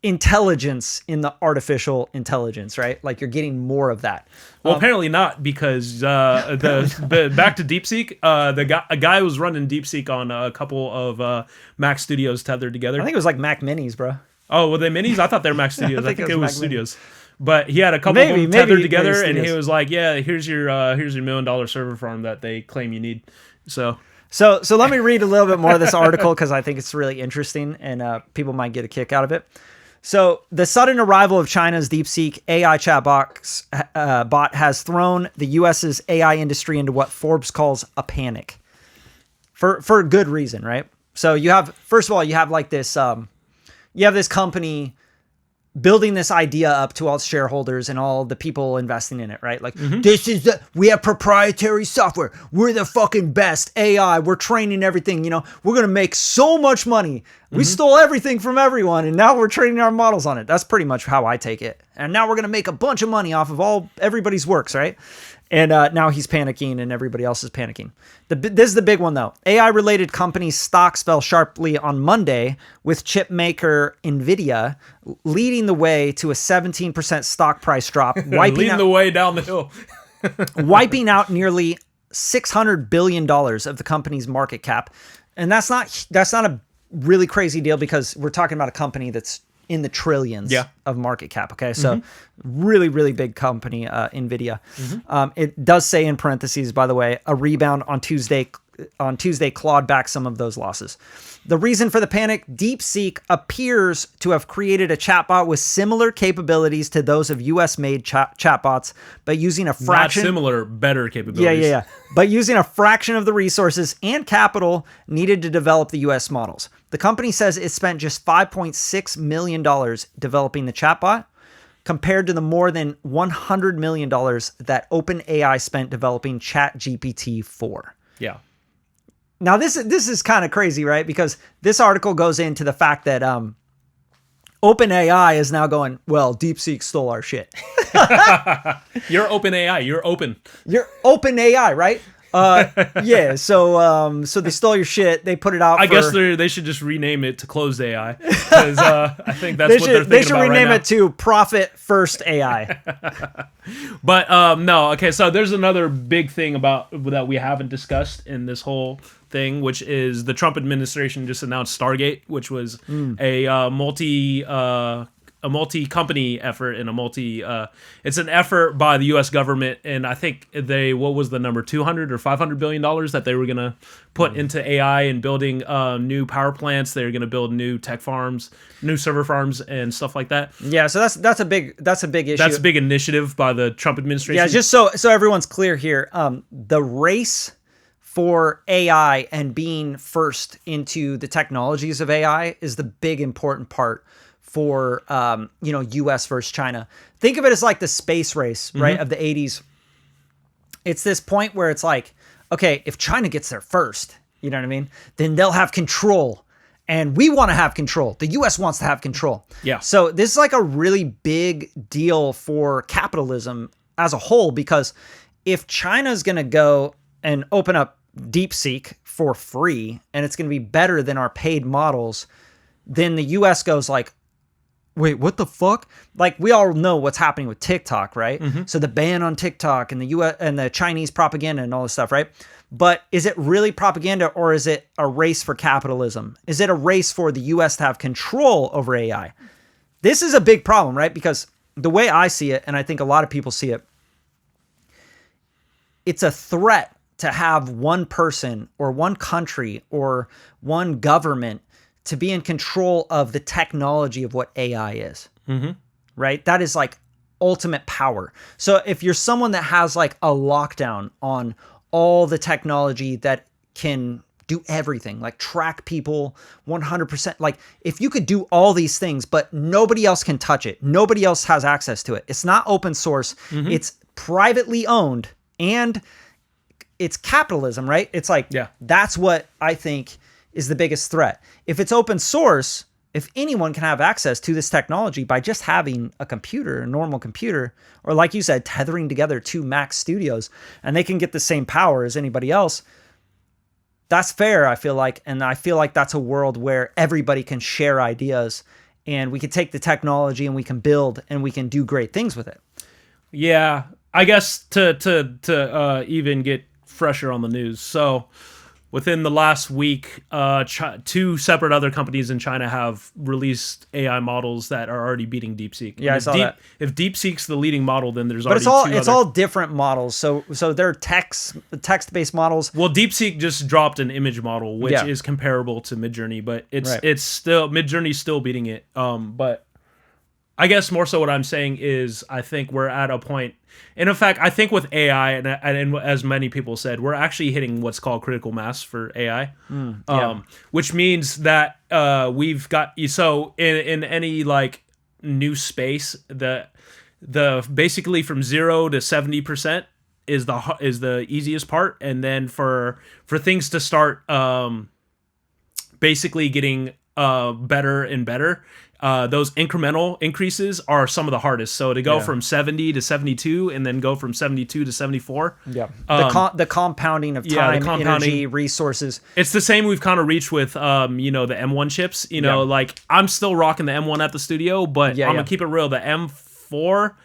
intelligence in the artificial intelligence, right? Like you're getting more of that. Well, apparently not, because back to DeepSeek, a guy was running DeepSeek on a couple of Mac Studios tethered together. I think it was like Mac Minis, bro. Oh, were they Minis? I thought they were Mac Studios. I think it was Studios. But he had a couple of them tethered together, and he was like, "Yeah, here's your $1 million server farm that they claim you need." So let me read a little bit more of this article, because I think it's really interesting, and people might get a kick out of it. So the sudden arrival of China's DeepSeek AI chatbot bot has thrown the U.S.'s AI industry into what Forbes calls a panic, for good reason, right? So first of all, you have like this, you have this company building this idea up to all its shareholders and all the people investing in it, right? Like, we have proprietary software. We're the fucking best AI. We're training everything, we're going to make so much money. We stole everything from everyone, and now we're training our models on it. That's pretty much how I take it. And now we're going to make a bunch of money off of everybody's works, right? And now he's panicking and everybody else is panicking. This is the big one, though. AI-related companies' stocks fell sharply on Monday, with chip maker NVIDIA leading the way to a 17% stock price drop, leading the way down the hill, wiping out nearly $600 billion of the company's market cap. And that's not a really crazy deal, because we're talking about a company that's in the trillions of market cap. Okay. So really, really big company, NVIDIA. It does say in parentheses, by the way, a rebound on Tuesday clawed back some of those losses. The reason for the panic: DeepSeek appears to have created a chatbot with similar capabilities to those of US-made chatbots, but using a fraction... Not similar, better capabilities. Yeah. But using a fraction of the resources and capital needed to develop the US models. The company says it spent just $5.6 million developing the chatbot, compared to the more than $100 million that OpenAI spent developing ChatGPT 4. Yeah. Now, this is kind of crazy, right? Because this article goes into the fact that OpenAI is now going, well, DeepSeek stole our shit. You're OpenAI. You're open. You're OpenAI, right? Yeah. So they stole your shit. They put it out. I guess they should just rename it to Closed AI, because I think that's what they're thinking about right now. They should rename it to Profit First AI. But no. Okay. So there's another big thing that we haven't discussed in this whole thing, which is the Trump administration just announced Stargate, which was a multi-company effort and it's an effort by the U.S. government, and I think what was the number, $200 or $500 billion that they were gonna put into AI and building new power plants. They're gonna build new tech farms, new server farms, and stuff like that. Yeah, so that's a big issue. That's a big initiative by the Trump administration. Yeah, just so everyone's clear here, the race for AI and being first into the technologies of AI is the big important part for US versus China. Think of it as like the space race, right, of the 80s. It's this point where it's like, okay, if China gets there first, you know what I mean, then they'll have control. And we want to have control. The US wants to have control. Yeah. So this is like a really big deal for capitalism as a whole, because if China's going to go and open up DeepSeek for free, and it's going to be better than our paid models, then the US goes like, wait, what the fuck? Like, we all know what's happening with TikTok, right? So the ban on TikTok and the US and the Chinese propaganda and all this stuff, right? But is it really propaganda, or is it a race for capitalism? Is it a race for the US to have control over AI? This is a big problem, right? Because the way I see it, and I think a lot of people see it, it's a threat to have one person or one country or one government to be in control of the technology of what AI is, right? That is like ultimate power. So if you're someone that has like a lockdown on all the technology that can do everything, like track people 100%, like if you could do all these things, but nobody else can touch it, nobody else has access to it, it's not open source, it's privately owned, and it's capitalism, right? It's like, that's what I think is the biggest threat. If it's open source, if anyone can have access to this technology by just having a computer, a normal computer, or like you said, tethering together two Mac studios, and they can get the same power as anybody else, that's fair, I feel like. And I feel like that's a world where everybody can share ideas, and we can take the technology and we can build and we can do great things with it. Yeah, I guess to even get fresher on the news. So within the last week, two separate other companies in China have released AI models that are already beating DeepSeek. Yeah, I saw that. If DeepSeek's the leading model, then there's already it's all different models. So they're text-based models. Well, DeepSeek just dropped an image model, which is comparable to Midjourney, but it's still Midjourney's still beating it. But I guess more so what I'm saying is I think we're at a point. And in fact, I think with AI, and as many people said, we're actually hitting what's called critical mass for AI, which means that we've got, so in any like new space, the basically from 0 to 70% is the easiest part, and then for things to start basically getting better and better, those incremental increases are some of the hardest. So to go from 70 to 72 and then go from 72 to 74. Yeah. The compounding of time, energy, resources. It's the same we've kind of reached with, the M1 chips. Like I'm still rocking the M1 at the studio, but I'm going to keep it real. The M4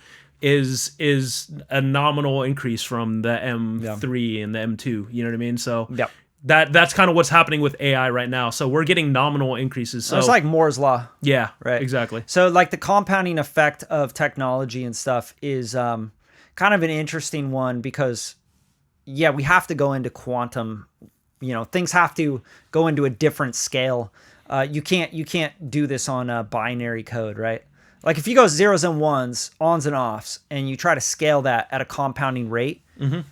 is a nominal increase from the M3 and the M2. You know what I mean? So that's kind of what's happening with AI right now. So we're getting nominal increases. So it's like Moore's law. Yeah, right. Exactly. So like the compounding effect of technology and stuff is kind of an interesting one, because we have to go into quantum, things have to go into a different scale. You can't do this on a binary code, right? Like if you go zeros and ones, ons and offs, and you try to scale that at a compounding rate,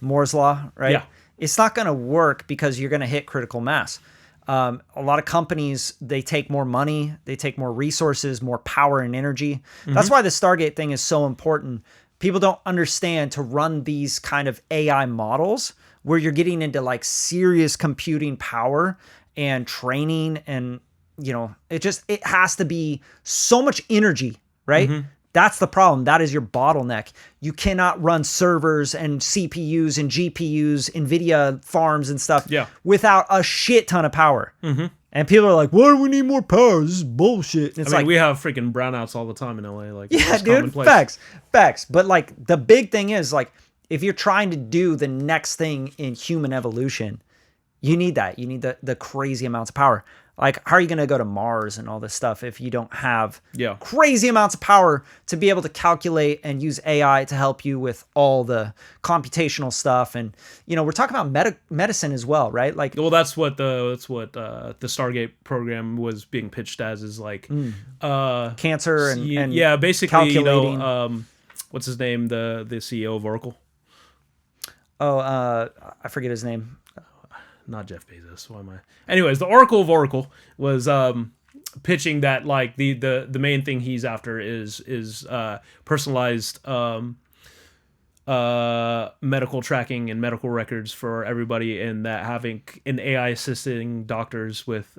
Moore's law, right? Yeah. It's not going to work, because you're going to hit critical mass. A lot of companies, they take more money, they take more resources, more power and energy. That's why the Stargate thing is so important. People don't understand to run these kind of AI models where you're getting into like serious computing power and training, and it has to be so much energy, right? That's the problem. That is your bottleneck. You cannot run servers and CPUs and GPUs, NVIDIA farms and stuff without a shit ton of power. And people are like, why do we need more power? This is bullshit. And it's we have freaking brownouts all the time in LA. Like, dude, facts. But like the big thing is, like, if you're trying to do the next thing in human evolution, you need that. You need the crazy amounts of power. Like, how are you going to go to Mars and all this stuff if you don't have Yeah. crazy amounts of power to be able to calculate and use AI to help you with all the computational stuff? And, you know, we're talking about medicine as well, right? Like, Well, that's what the Stargate program was being pitched as, is like cancer and yeah, basically, calculating. you know, what's his name, the CEO of Oracle? Oh, I forget his name. Not Jeff Bezos. Why am I? Anyways, the Oracle of Oracle was pitching that, like, the main thing he's after is personalized medical tracking and medical records for everybody, and that having an AI assisting doctors with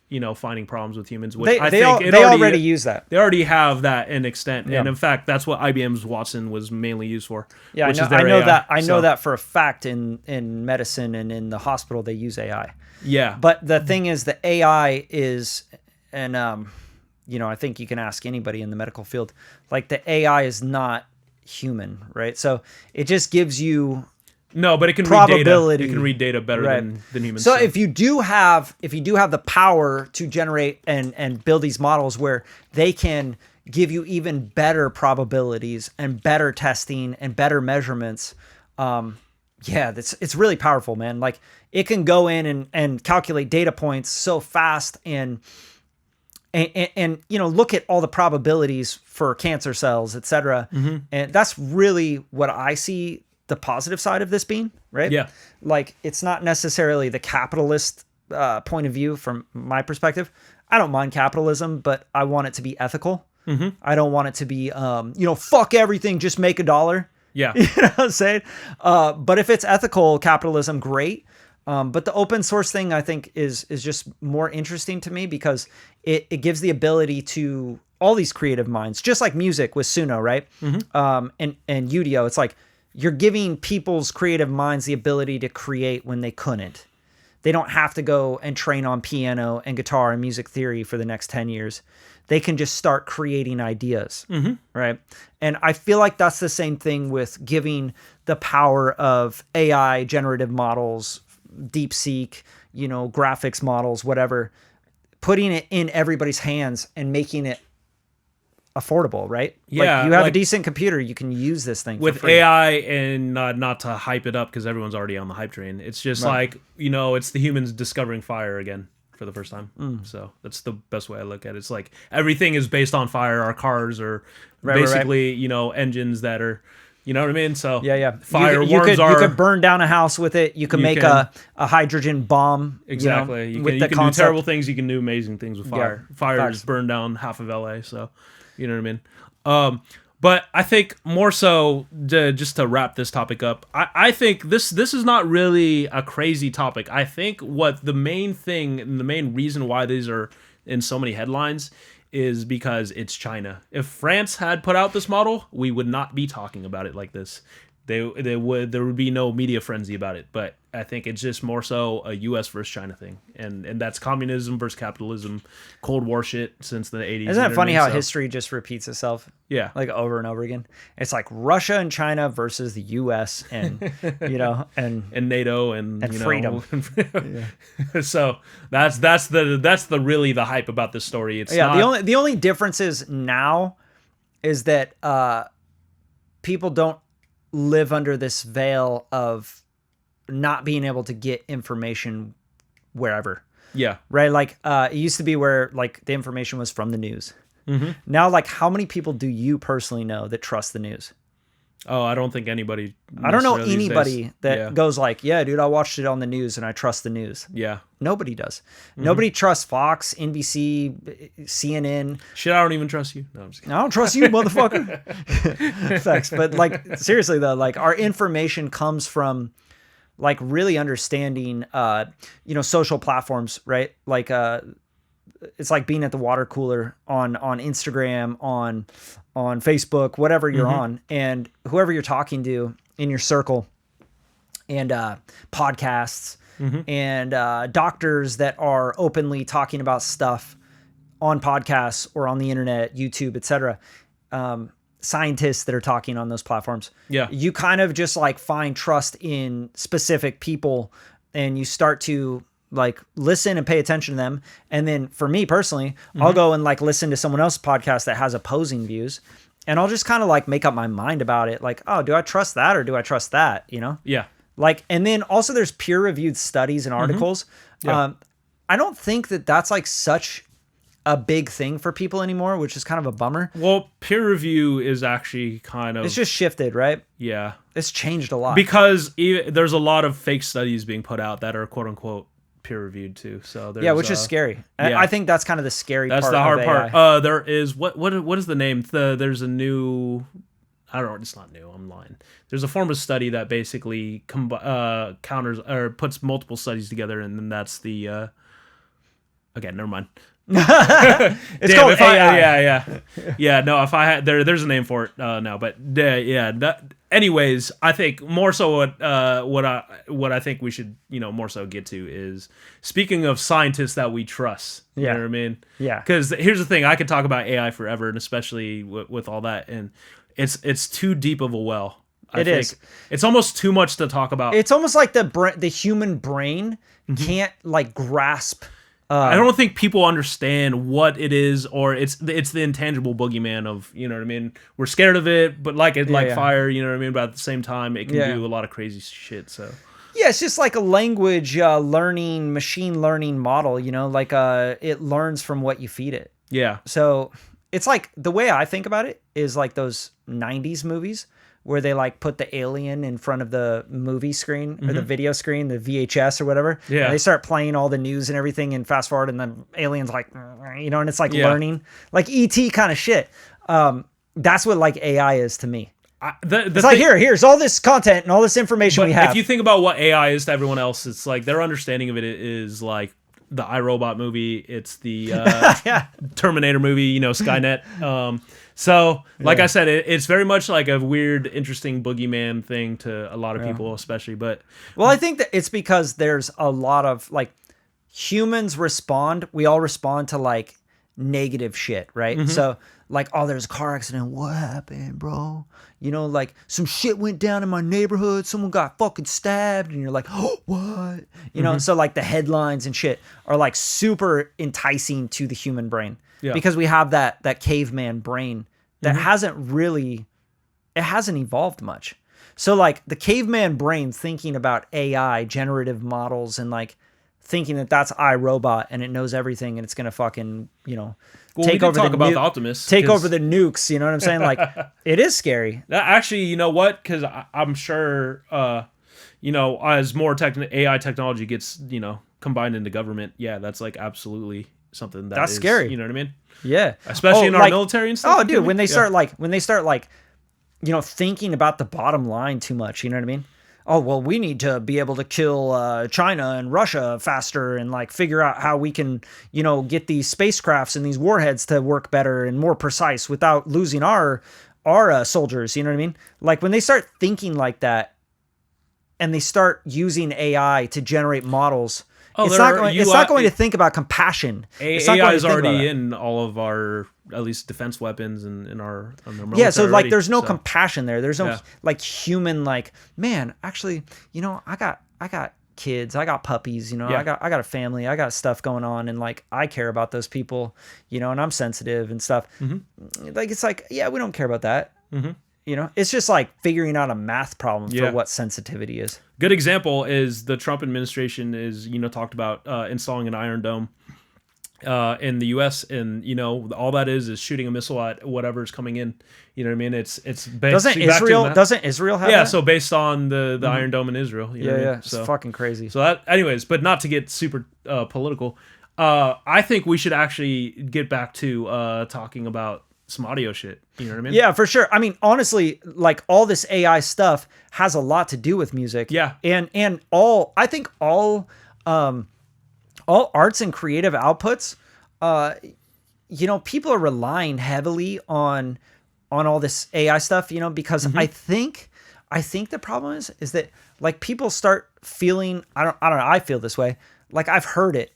you know, finding problems with humans, which They already use that. They already have that in extent, Yeah. and in fact, that's what IBM's Watson was mainly used for. Yeah, which I know, is their I know AI. that. I know So, that for a fact. In medicine and in the hospital, they use AI. Yeah, But the thing is, the AI is, and you know, I think you can ask anybody in the medical field. Like, the AI is not human, right? So it just gives you no, but it can probability. read data. It can read data better Right. than humans. So if you do have the power to generate and build these models where they can give you even better probabilities and better testing and better measurements, yeah, it's really powerful, man. Like, it can go in and calculate data points so fast and you know, look at all the probabilities for cancer cells, et cetera. Mm-hmm. And that's really what I see the positive side of this being, right? Yeah. Like, it's not necessarily the capitalist point of view from my perspective. I don't mind capitalism, but I want it to be ethical. Mm-hmm. I don't want it to be, you know, fuck everything, just make $1. Yeah. You know what I'm saying? But if it's ethical capitalism, great. But the open source thing, I think, is just more interesting to me because it gives the ability to all these creative minds, just like music with Suno, right? Mm-hmm. And Udio, it's like you're giving people's creative minds the ability to create when they couldn't. They don't have to go and train on piano and guitar and music theory for the next 10 years. They can just start creating ideas, right? And I feel like that's the same thing with giving the power of AI generative models, DeepSeek, you know, graphics models, whatever, putting it in everybody's hands and making it affordable, right? Yeah, like, you have like, a decent computer, you can use this thing with for free. AI, and not to hype it up because everyone's already on the hype train. It's just like, you know, it's the humans discovering fire again for the first time. So that's the best way I look at it. It's like everything is based on fire. Our cars are basically, you know, engines that are, you know what I mean? So Yeah. fire you worms you could burn down a house with it. You can make a hydrogen bomb. exactly. You know, You can do terrible things. You can do amazing things with fire. Yeah, Fire facts. has burned down half of LA. So, you know what I mean? But I think more so, just to wrap this topic up, I think this is not really a crazy topic. I think what the main thing and the main reason why these are in so many headlines is because it's China. If France had put out this model, we would not be talking about it like this. There would be no media frenzy about it. But I think it's just more so a U.S. versus China thing, and that's communism versus capitalism, Cold War shit since the 80s. Isn't it funny how history just repeats itself? Yeah, like over and over again. It's like Russia and China versus the U.S. and you know and NATO and you know, freedom. So that's the really the hype about this story. It's not... the only difference is now is that people don't live under this veil of not being able to get information wherever. Yeah. Right. Like it used to be where like the information was from the news. Mm-hmm. Now, like, how many people do you personally know that trust the news? Oh, I don't think anybody. I don't know anybody that goes like, yeah, dude, I watched it on the news and I trust the news. Yeah. Nobody does. Mm-hmm. Nobody trusts Fox, NBC, CNN. Shit, I don't even trust you. No, I'm just kidding. I don't trust you, motherfucker. Facts. But like, seriously though, like our information comes from like really understanding, you know, social platforms, right? Like, it's like being at the water cooler on Instagram, on Facebook, whatever you're on, and whoever you're talking to in your circle, and podcasts, and doctors that are openly talking about stuff on podcasts or on the internet, YouTube, etc. Scientists that are talking on those platforms. Yeah. You kind of just like find trust in specific people, and you start to like listen and pay attention to them. And then for me personally, I'll go and like listen to someone else's podcast that has opposing views. And I'll just kind of like make up my mind about it. Like, oh, do I trust that or do I trust that? You know? Yeah. Like, and then also there's peer reviewed studies and articles. Yeah. I don't think that that's like such a big thing for people anymore, which is kind of a bummer. Well, peer review is actually kind of... It's just shifted, right? Yeah. It's changed a lot. Because there's a lot of fake studies being put out that are quote unquote peer reviewed too. So yeah, which is scary. Yeah. I think that's kind of the scary part. That's the hard of part. AI. There is what is the name? There's a new... I don't know. It's not new. I'm lying. There's a form of study that basically counters or puts multiple studies together, and then that's the... Okay, never mind. It's called AI. Yeah. No, if I had there's a name for it now, but anyways, I think more so what I think we should more so get to is, speaking of scientists that we trust. You know what I mean? Yeah. Because here's the thing: I could talk about AI forever, and especially with all that, and it's too deep of a well. I think it's almost too much to talk about. It's almost like the human brain can't like grasp. I don't think people understand what it is, or it's the intangible boogeyman of, you know what I mean? We're scared of it, but like fire, you know what I mean? But at the same time, it can do a lot of crazy shit, so. Yeah, it's just like a language learning, machine learning model, like it learns from what you feed it. Yeah. So it's like, the way I think about it is like those 90s movies where they like put the alien in front of the movie screen or the video screen, the VHS or whatever. Yeah. And they start playing all the news and everything and fast forward, and the alien's like, and it's like learning, like ET kind of shit. That's what like AI is to me. It's like, here's all this content and all this information we have. If you think about what AI is to everyone else, it's like their understanding of it is like the iRobot movie. It's the Terminator movie, Skynet. So, like I said, it's very much like a weird, interesting boogeyman thing to a lot of people, especially. But I think that it's because there's a lot of like humans respond. We all respond to like negative shit, right? So, like, oh, there's a car accident. What happened, bro? Like some shit went down in my neighborhood. Someone got fucking stabbed, and you're like, oh, what? So like the headlines and shit are like super enticing to the human brain. Yeah. Because we have that caveman brain that hasn't evolved much. So like the caveman brain thinking about AI, generative models, and like thinking that that's iRobot and it knows everything and it's going to fucking, take over the Optimus. Take over the nukes, you know what I'm saying? Like, it is scary. Actually, you know what? Because I'm sure, as more AI technology gets, combined into government, that's like absolutely something that's scary. You know what I mean? Yeah. Especially in our military and stuff. Oh, dude, when they start thinking about the bottom line too much, you know what I mean? Oh, well, we need to be able to kill China and Russia faster and like figure out how we can, get these spacecrafts and these warheads to work better and more precise without losing our soldiers. You know what I mean? Like when they start thinking like that and they start using AI to generate models, it's not going to think about compassion. AI is already in all of our, at least, defense weapons and in our military. Yeah, so like there's no compassion there. There's no like human, like, man, actually, I got kids, I got puppies, I got a family, I got stuff going on, and like I care about those people, and I'm sensitive and stuff. Like it's like, we don't care about that. It's just like figuring out a math problem for what sensitivity is. Good example is the Trump administration is, talked about installing an Iron Dome in the U.S. and, all that is shooting a missile at whatever's coming in. You know what I mean? It's doesn't Israel have that? So based on the Iron Dome in Israel. You know what I mean? It's fucking crazy. So that, anyways, but not to get super political, I think we should actually get back to talking about some audio shit. You know what I mean? Yeah, for sure. I mean, honestly, like all this AI stuff has a lot to do with music. Yeah. And I think all arts and creative outputs, people are relying heavily on all this AI stuff, because I think the problem is that like people start feeling, I don't know, I feel this way. Like I've heard it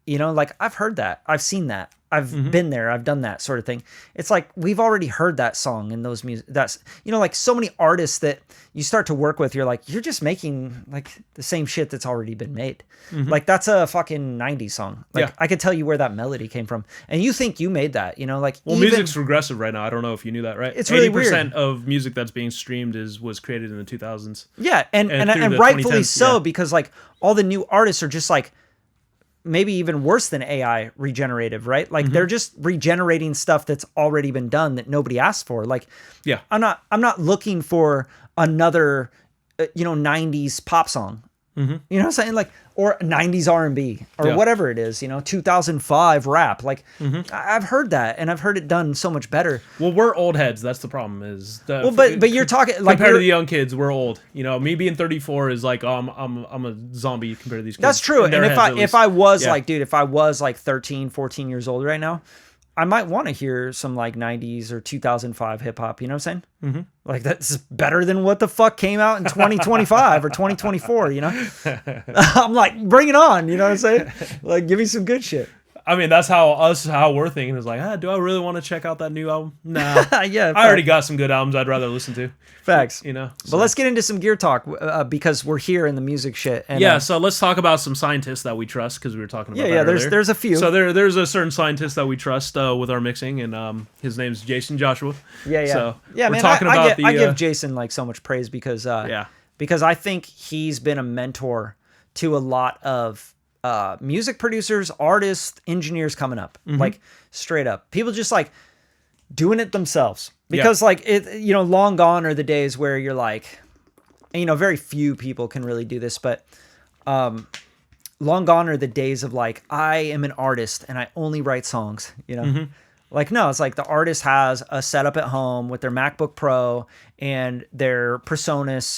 You know, like I've heard that. I've seen that. I've been there. I've done that sort of thing. It's like we've already heard that song in those music. That's, you know, like so many artists that you start to work with, you're like, you're just making like the same shit that's already been made. Like that's a fucking 90s song. Like I could tell you where that melody came from. And you think you made that, you know, like music's regressive right now. I don't know if you knew that, right? It's really 80% weird. of music that's being streamed was created in the 2000s. Yeah, and rightfully so, because like all the new artists are just like maybe even worse than AI regenerative, right? Like they're just regenerating stuff that's already been done that nobody asked for. Like, I'm not looking for another, 90s pop song. You know what I'm saying? Like, or 90s R&B or whatever it is, 2005 rap. Like I've heard that and I've heard it done so much better. Well, we're old heads. That's the problem but you're talking like compared to the young kids, we're old. Me being 34 is like, I'm a zombie compared to these kids. That's true. And if I was like, dude, if I was like 13, 14 years old right now, I might want to hear some like 90s or 2005 hip hop, you know what I'm saying? Like that's better than what the fuck came out in 2025 or 2024, I'm like, bring it on, you know what I'm saying? Like, give me some good shit. I mean, that's how we're thinking is like, do I really want to check out that new album? Nah. Yeah. I already got some good albums I'd rather listen to. Facts. So. But let's get into some gear talk because we're here in the music shit. And, so let's talk about some scientists that we trust because we were talking about that earlier. There's a few. So there's a certain scientist that we trust with our mixing, and his name's Jaycen Joshua. Yeah. So we're man, talking about I give Jaycen like so much praise because I think he's been a mentor to a lot of music producers, artists, engineers coming up, like straight up. People just like doing it themselves because like it, long gone are the days where you're like, very few people can really do this, but long gone are the days of like, I am an artist and I only write songs, Like, no, it's like the artist has a setup at home with their MacBook Pro and their PreSonus,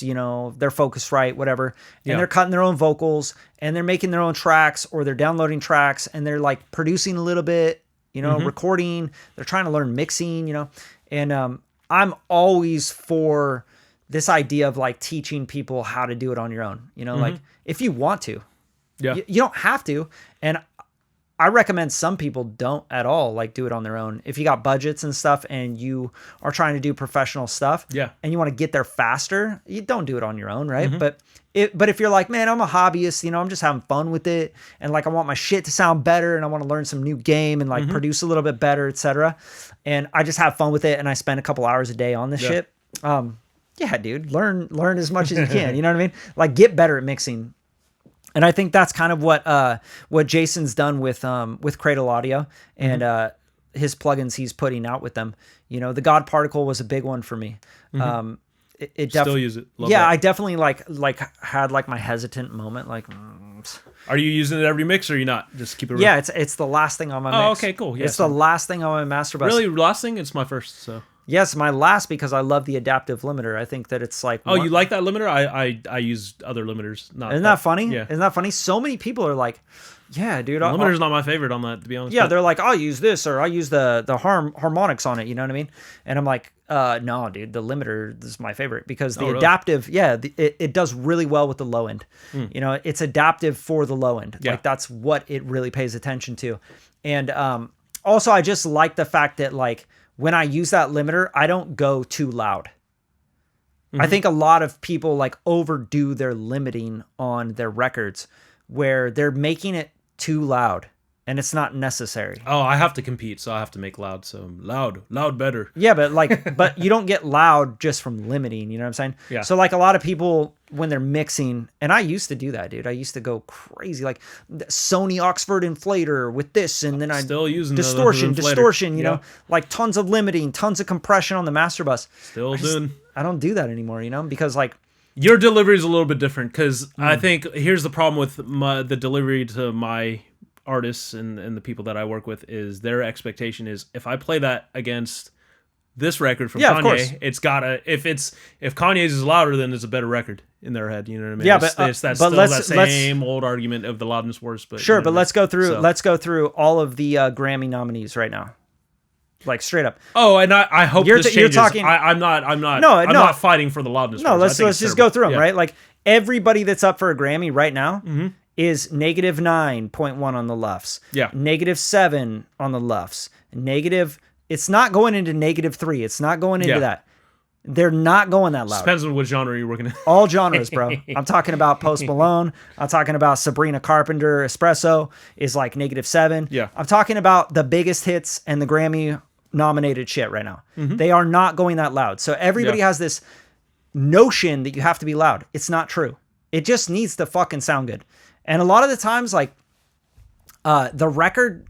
their Focusrite, whatever. And they're cutting their own vocals and they're making their own tracks or they're downloading tracks and they're like producing a little bit, recording. They're trying to learn mixing, And I'm always for this idea of like teaching people how to do it on your own, like if you want to. You don't have to. And I recommend some people don't at all like do it on their own. If you got budgets and stuff and you are trying to do professional stuff and you want to get there faster, you don't do it on your own, right? But if you're like, man, I'm a hobbyist, I'm just having fun with it and like I want my shit to sound better and I want to learn some new game and like produce a little bit better, etc. And I just have fun with it and I spend a couple hours a day on this shit. Dude, learn as much as you can, you know what I mean? Like get better at mixing. And I think that's kind of what Jaycen's done with Cradle Audio and his plugins he's putting out with them. The God Particle was a big one for me. It still use it. Love that. I definitely like had like my hesitant moment. Like, are you using it every mix or are you not? Just keep it real. Yeah, it's the last thing on my mix. Oh, okay, cool. It's the last thing on my master bus. Really, last thing? It's my first. So. Yes, my last because I love the adaptive limiter. I think that it's like... Oh, you like that limiter? I use other limiters. Isn't that funny? Yeah. Isn't that funny? So many people are like, yeah, dude. The limiter's not my favorite on that, to be honest. Yeah, they're like, I'll use this or I'll use the harmonics on it. You know what I mean? And I'm like, no, dude, the limiter is my favorite because the adaptive, it does really well with the low end. It's adaptive for the low end. Like that's what it really pays attention to. And also, I just like the fact that like, when I use that limiter, I don't go too loud. I think a lot of people like overdo their limiting on their records where they're making it too loud and it's not necessary. Oh, I have to compete, so I have to make loud. So loud better. Yeah, but you don't get loud just from limiting, you know what I'm saying? Yeah. So like a lot of people when they're mixing, and I used to do that, dude. I used to go crazy, like Sony Oxford inflator with this, and then I still using distortion, you know, like tons of limiting, tons of compression on the master bus. I don't do that anymore, because like your delivery is a little bit different. Because I think here's the problem with the delivery to my artists and the people that I work with is their expectation is if I play that against this record from Kanye, it's gotta if Kanye's is louder, then it's a better record in their head. You know what I mean? Yeah, that's still that same old argument of the loudness wars. But sure, but let's go through all of the Grammy nominees right now, like straight up. Oh, and I hope this changes. You're talking, I'm not fighting for the loudness. No, let's just go through them, right? Like everybody that's up for a Grammy right now is -9.1 on the lefts. Yeah. -7 on the lefts. It's not going into -3. It's not going into that. They're not going that loud. Depends on what genre you're working in. All genres, bro. I'm talking about Post Malone. I'm talking about Sabrina Carpenter. Espresso is like -7. Yeah. I'm talking about the biggest hits and the Grammy nominated shit right now. They are not going that loud. So everybody has this notion that you have to be loud. It's not true. It just needs to fucking sound good. And a lot of the times, like, the record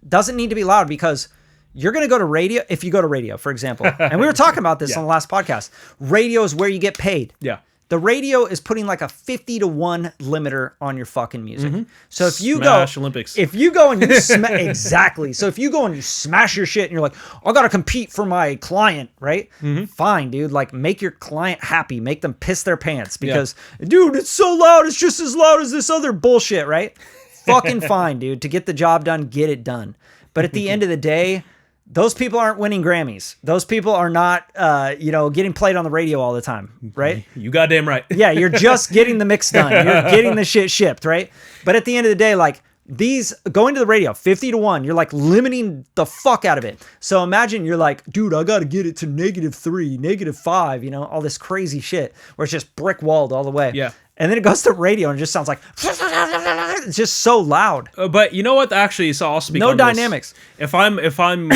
doesn't need to be loud because you're going to go to radio. If you go to radio, for example, and we were talking about this on the last podcast, radio is where you get paid. Yeah. The radio is putting like a 50-1 limiter on your fucking music. So if you Smash Olympics. If you go and you exactly. So if you go and you smash your shit and you're like, I got to compete for my client, right? Fine, dude. Like, make your client happy. Make them piss their pants because, dude, it's so loud. It's just as loud as this other bullshit, right? Fucking fine, dude. To get the job done, get it done. But at the end of the day, those people aren't winning Grammys. Those people are not, getting played on the radio all the time, right? You goddamn right. Yeah, you're just getting the mix done. You're getting the shit shipped, right? But at the end of the day, like, these going to the radio 50-1, you're like limiting the fuck out of it. So imagine you're like, dude, I got to get it to -3, -5, all this crazy shit where it's just brick walled all the way. Yeah. And then it goes to radio and it just sounds like it's just so loud. But you know what? Actually, so I'll speak. No on dynamics. This. If I'm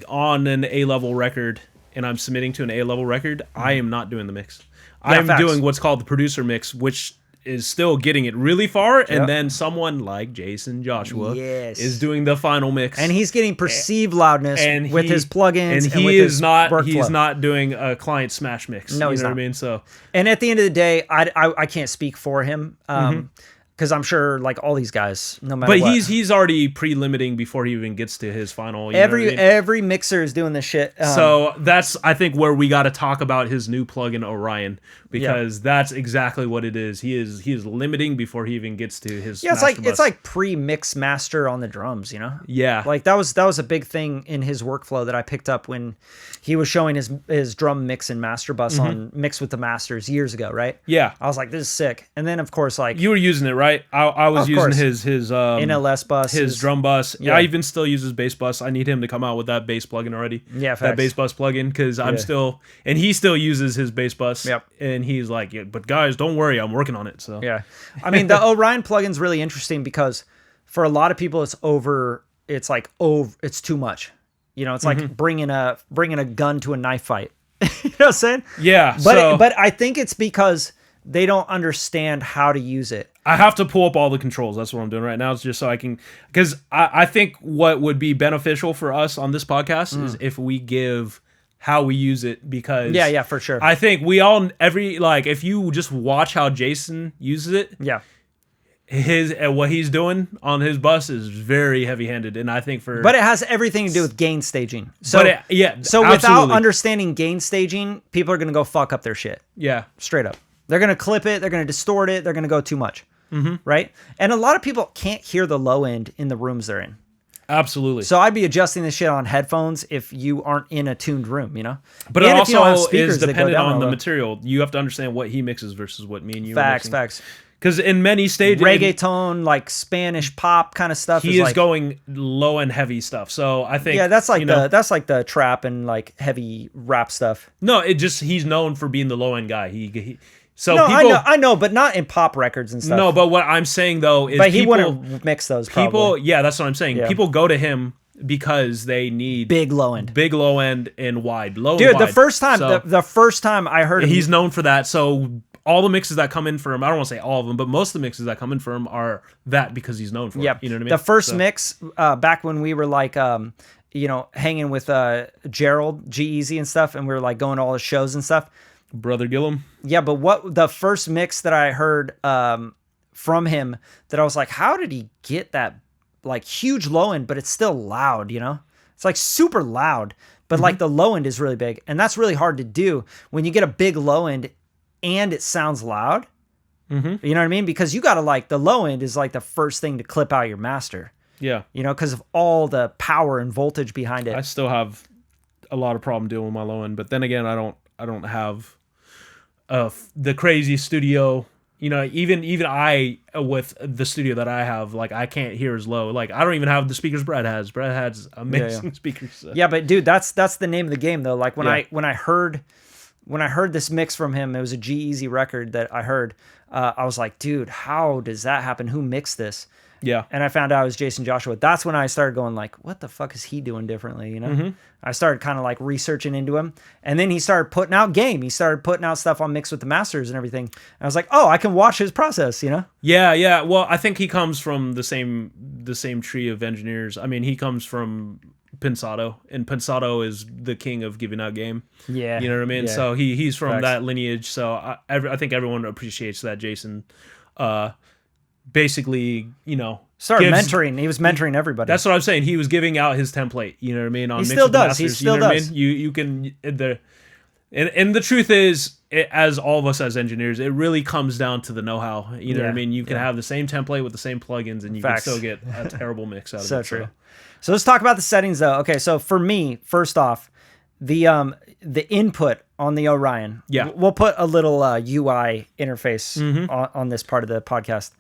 on an A-level record and I'm submitting to an A-level record, I am not doing the mix. I'm doing what's called the producer mix, which is still getting it really far, and then someone like Jaycen Joshua is doing the final mix, and he's getting perceived loudness with his plugins, and he's not doing a client smash mix. No, he's not. What I mean? So, and at the end of the day, I can't speak for him. Because I'm sure, like, all these guys, no matter what. But he's already pre-limiting before he even gets to his final. Every mixer is doing this shit. So that's, I think, where we got to talk about his new plugin Orion, because that's exactly what it is. He is limiting before he even gets to his. Yeah, it's like pre-mix master on the drums. Yeah, like that was a big thing in his workflow that I picked up when he was showing his drum mix and master bus on Mix with the Masters years ago. Right? Yeah, I was like, this is sick. And then of course, like, you were using it, right? I was using his NLS bus, his drum bus. Yeah, I even still use his bass bus. I need him to come out with that bass plugin already. Yeah, that bass bus plugin, because I'm still, and he still uses his bass bus. Yep. And he's like, yeah, but guys, don't worry, I'm working on it. So yeah, I mean, the Orion plugin's really interesting because for a lot of people, it's too much. It's like bringing a gun to a knife fight. You know what I'm saying? Yeah. But I think it's because they don't understand how to use it. I have to pull up all the controls. That's what I'm doing right now. It's just so I can, because I think what would be beneficial for us on this podcast is if we give how we use it, because yeah, for sure. I think we all, if you just watch how Jaycen uses it, what he's doing on his bus is very heavy-handed, and I think but it has everything to do with gain staging. So absolutely. Without understanding gain staging, people are gonna go fuck up their shit. Yeah, straight up. They're gonna clip it. They're gonna distort it. They're gonna go too much. Right? And a lot of people can't hear the low end in the rooms they're in. Absolutely. So I'd be adjusting this shit on headphones if you aren't in a tuned room, But it also is dependent on the material. You have to understand what he mixes versus what me and you are mixing. Facts. Because in many stages, reggaeton, like Spanish pop kind of stuff, he is going low and heavy stuff. So I think that's like the trap and like heavy rap stuff. No, he's known for being the low end guy. I know, but not in pop records and stuff. No, but what I'm saying though is, he wouldn't mix those. Probably. Yeah, that's what I'm saying. Yeah. People go to him because they need big low end, and wide. Dude, the first time I heard him, he's known for that. So all the mixes that come in for him, I don't want to say all of them, but most of the mixes that come in for him are that because he's known for it. You know what I mean? The first mix, back when we were like, hanging with Gerald, G-Eazy and stuff, and we were like going to all his shows and stuff. Brother Gillum. Yeah, but what the first mix that I heard from him that I was like, how did he get that like huge low end, but it's still loud, It's like super loud, but like the low end is really big. And that's really hard to do when you get a big low end and it sounds loud. You know what I mean? Because you got to like, the low end is like the first thing to clip out your master. Yeah. Because of all the power and voltage behind it. I still have a lot of problem dealing with my low end, but then again, I don't have the crazy studio You know, even I with the studio that I have, like I can't hear as low. Like I don't even have the speakers Brad has. Brad has amazing speakers. So. Yeah, but dude, that's the name of the game though. Like when I heard this mix from him, it was a G-Eazy record that I heard. I was like, dude, how does that happen? Who mixed this? Yeah. And I found out it was Jaycen Joshua. That's when I started going like, what the fuck is he doing differently? You know, I started kind of like researching into him, and then he started putting out game. He started putting out stuff on Mix with the Masters and everything. And I was like, oh, I can watch his process, you know? Yeah. Yeah. Well, I think he comes from the same tree of engineers. I mean, he comes from Pensado, and Pensado is the king of giving out game. Yeah. You know what I mean? Yeah. So he's from that lineage. So I think everyone appreciates that Jaycen, basically, you know, started mentoring. He was mentoring everybody. That's what I'm saying. He was giving out his template. You know what I mean? On he Mix still with the does. Masters, He still you know does. What I mean? You can and the truth is, as all of us as engineers, it really comes down to the know-how. You know what I mean? You can have the same template with the same plugins, and you can still get a terrible mix out of it. So true. So let's talk about the settings though. Okay, so for me, first off, the input on the Orion. Yeah. We'll put a little UI interface on this part of the podcast.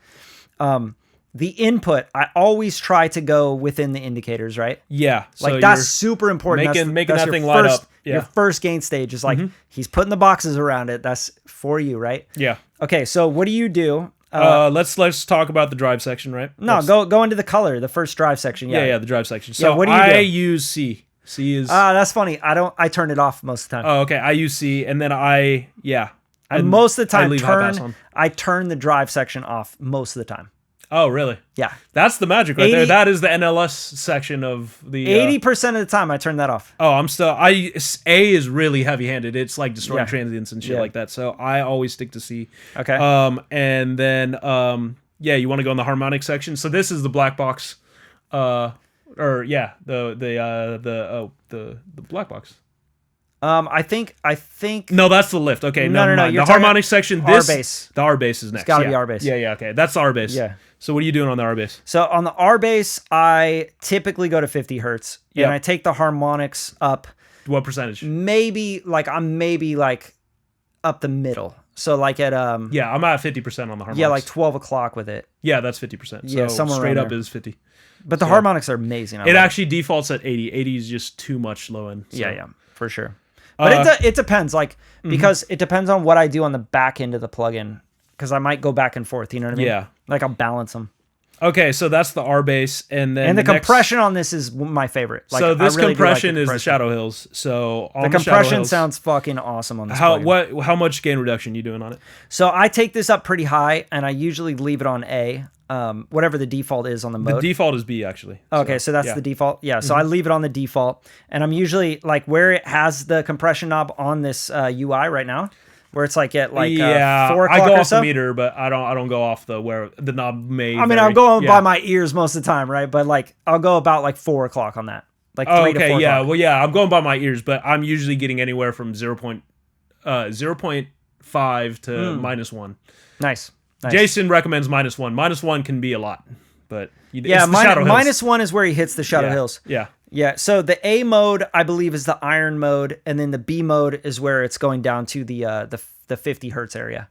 The input, I always try to go within the indicators, right? Yeah. Like so that's super important. Making that's that thing your light first, up. Yeah. Your first gain stage is like, he's putting the boxes around it. That's for you, right? Yeah. Okay, so what do you do? Let's talk about the drive section, right? No, go into the color, the first drive section. Yeah, the drive section. So what do you I do? use C. C is that's funny. I turn it off most of the time. Oh, okay. I use C, and then I most of the time I turn the drive section off most of the time. Oh, really? Yeah. That's the magic right there. That is the NLS section of the 80% of the time I turn that off. Oh, A is really heavy-handed. It's like destroying transients and shit like that. So I always stick to C. Okay. And then you want to go in the harmonic section. So this is the black box the black box. I think. No, that's the lift. Okay, no. The harmonic section. R bass. The R bass is next. It's got to be R bass. Yeah. Okay, that's the R bass. Yeah. So what are you doing on the R bass? So on the R bass, I typically go to 50 hertz, and I take the harmonics up. What percentage? Maybe like up the middle. So like at I'm at 50% on the harmonics. Yeah, like 12 o'clock with it. Yeah, that's 50%. Yeah, so somewhere straight around up there. is 50. But the harmonics are amazing. It actually defaults at 80. 80 is just too much low end. So. Yeah, for sure. But it depends, like because it depends on what I do on the back end of the plugin, because I might go back and forth. You know what I mean? Yeah. Like I'll balance them. Okay, so that's the R bass, and then the compression on this is my favorite. Like, so this really compression is the Shadow Hills. So on the compression Shadow Hills, sounds fucking awesome on this. Plugin. How much gain reduction you doing on it? So I take this up pretty high, and I usually leave it on A, whatever the default is on the mode. The default is B actually. Okay, so that's the default. Yeah, so I leave it on the default, and I'm usually like where it has the compression knob on this UI right now. Where it's like at 4 o'clock I go or off so. the meter, but I don't go off where the knob may. I mean, I'm going by my ears most of the time, right? But like I'll go about like 4 o'clock on that, like 3 to 4 o'clock. Well, I'm going by my ears, but I'm usually getting anywhere from 0.5 to -1. Nice. Jaycen recommends -1. -1 can be a lot, but -1 is where he hits the Shadow Hills. Yeah. So the A mode, I believe, is the iron mode, and then the B mode is where it's going down to the 50 hertz area.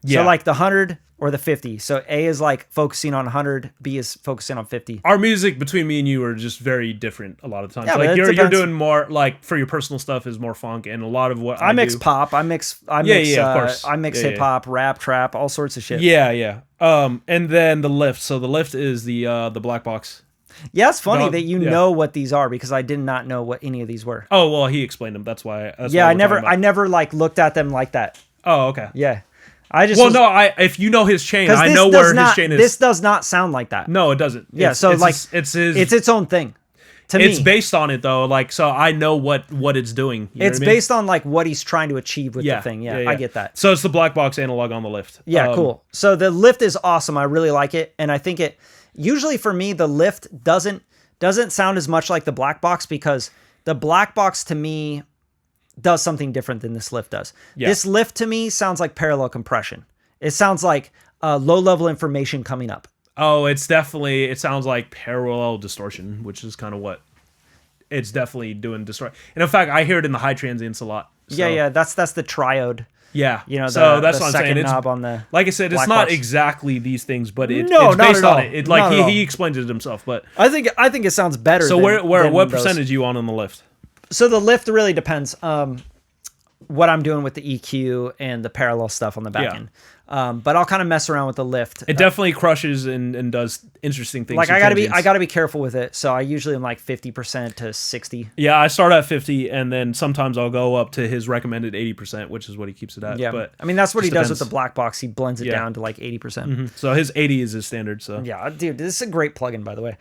Yeah. So like the 100 or the 50. So A is like focusing on 100, B is focusing on 50. Our music between me and you are just very different a lot of times. Yeah, like you're doing more like for your personal stuff is more funk, and a lot of what I mix do, pop, I mix of course. I mix hip hop, rap, trap, all sorts of shit. Yeah. And then the lift. So the lift is the black box. Yeah, it's funny that you know what these are, because I did not know what any of these were. Oh, well, he explained them. That's why. I never like looked at them like that. Oh, okay. Yeah. If you know his chain, I know where his chain is. This does not sound like that. No, it doesn't. Yeah, it's its own thing. To me, it's based on it though. Like, so I know what it's doing. It's based on like what he's trying to achieve with the thing. Yeah, I get that. So it's the black box analog on the lift. Yeah, cool. So the lift is awesome. I really like it, and I think it. Usually for me, the lift doesn't sound as much like the black box, because the black box to me does something different than this lift does. Yeah. This lift to me sounds like parallel compression. It sounds like low-level information coming up. Oh, it sounds like parallel distortion, which is kind of what it's definitely doing. And in fact, I hear it in the high transients a lot. Yeah, yeah, that's the triode. Yeah, You know, so the that's what I'm second saying. It's, knob on the like I said, it's black not box. exactly these things, but it's not based at on all. it. Not Like at all. he explains it himself. But I think it sounds better. so than what those. percentage you on the lift? So the lift really depends. What I'm doing with the EQ and the parallel stuff on the back Yeah. end. But I'll kind of mess around with the lift. It definitely crushes and does interesting things. Like with tangents. I gotta be careful with it. So I usually am like 50% to 60. Yeah, I start at 50, and then sometimes I'll go up to his recommended 80%, which is what he keeps it at. Yeah, But I mean that's what he just does with depends. the black box. He blends it Yeah. down to like 80%. So his 80 is his standard. So Yeah, dude, this is a great plugin, by the way.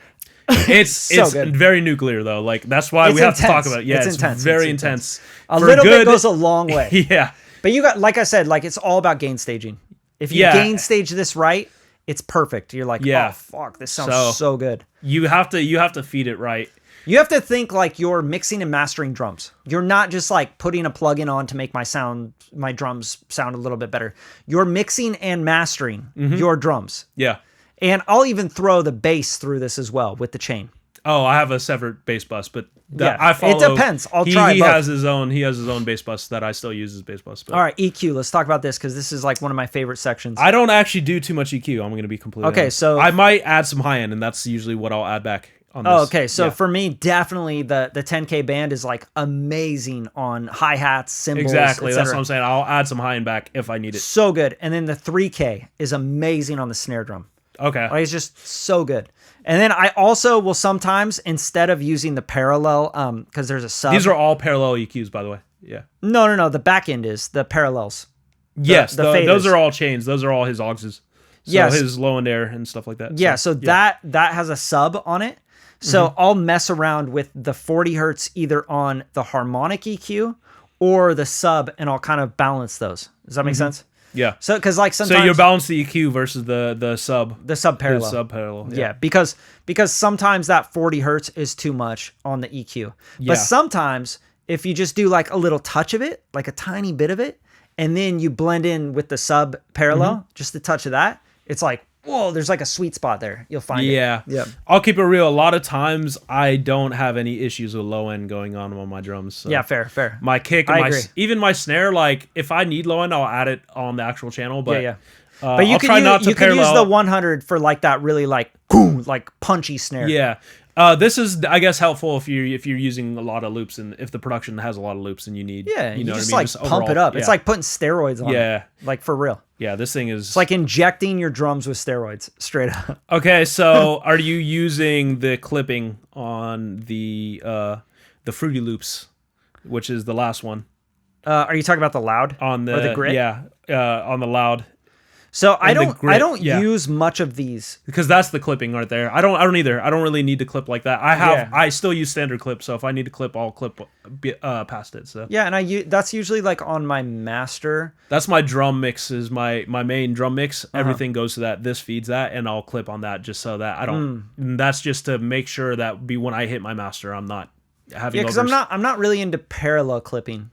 it's So it's good. very nuclear though. Like that's why It's we have to talk intense. about it. Yeah, It's it's intense. very It's intense. intense. A For little good, bit goes a long way. Yeah. But you got, like I said, like it's all about gain staging. If you Yeah. gain stage this right, it's perfect. You're like, Yeah. oh fuck, this sounds so good. You have to feed it right. You have to think like you're mixing and mastering drums. You're not just like putting a plugin on to make my drums sound a little bit better. You're mixing and mastering your drums. Yeah. And I'll even throw the bass through this as well with the chain. Oh, I have a separate bass bus, but Yeah, I follow. it depends. I'll he, try He both. has his own. He has his own bass bus that I still use as bass bus. But All right, EQ. Let's talk about this because this is like one of my favorite sections. I don't actually do too much EQ. I'm going to be completely Okay, honest. so- I might add some high end, and that's usually what I'll add back on this. Oh, okay. So Yeah. for me, definitely the 10K band is like amazing on hi-hats, cymbals, Exactly. That's etc. what I'm saying. I'll add some high end back if I need it. So good. And then the 3K is amazing on the snare drum. Okay. Like it's just so good. And then I also will sometimes, instead of using the parallel, because there's a sub. These are all parallel EQs, by the way. Yeah. No. The back end is the parallels. Yes. the those faders. are all chains. Those are all his auxes. So Yes. his low end air and stuff like that. Yeah. So that has a sub on it. So I'll mess around with the 40 hertz either on the harmonic EQ or the sub, and I'll kind of balance those. Does that make sense? Yeah. So because like sometimes So you balance the EQ versus the sub. the sub parallel. The sub parallel. Yeah, because sometimes that 40 hertz is too much on the EQ. Yeah. But sometimes if you just do like a little touch of it, like a tiny bit of it, and then you blend in with the sub parallel, just a touch of that, it's like, whoa, there's like a sweet spot there. You'll find it. Yeah. Yeah. I'll keep it real. A lot of times I don't have any issues with low end going on my drums. So. Yeah, fair. My kick I and agree. even my snare, like if I need low end, I'll add it on the actual channel. But Yeah. But you I'll can try use, not to you can use parallel. the 100 for like that really like boom, like punchy snare. Yeah. This is, I guess, helpful if you're using a lot of loops and if the production has a lot of loops and you need, Yeah, you know just what I mean? like pump it overall, up. It's yeah. like putting steroids on Yeah. it. Like for real. Yeah, this thing is It's like injecting your drums with steroids, straight up. okay. So, are you using the clipping on the Fruity Loops, which is the last one Are you talking about the loud on the or the grit? Yeah, on the loud. So I And the don't grit, yeah. use much of these. Because that's the clipping right there. I don't either. I don't really need to clip like that. I still use standard clip, so if I need to clip, I'll clip past it. So Yeah, and that's usually like on my master. that's my drum mix. Is my main drum mix. Everything goes to that. This feeds that, and I'll clip on that just so that I don't. And that's just to make sure that when I hit my master, I'm not having. Yeah, because I'm not really into parallel clipping,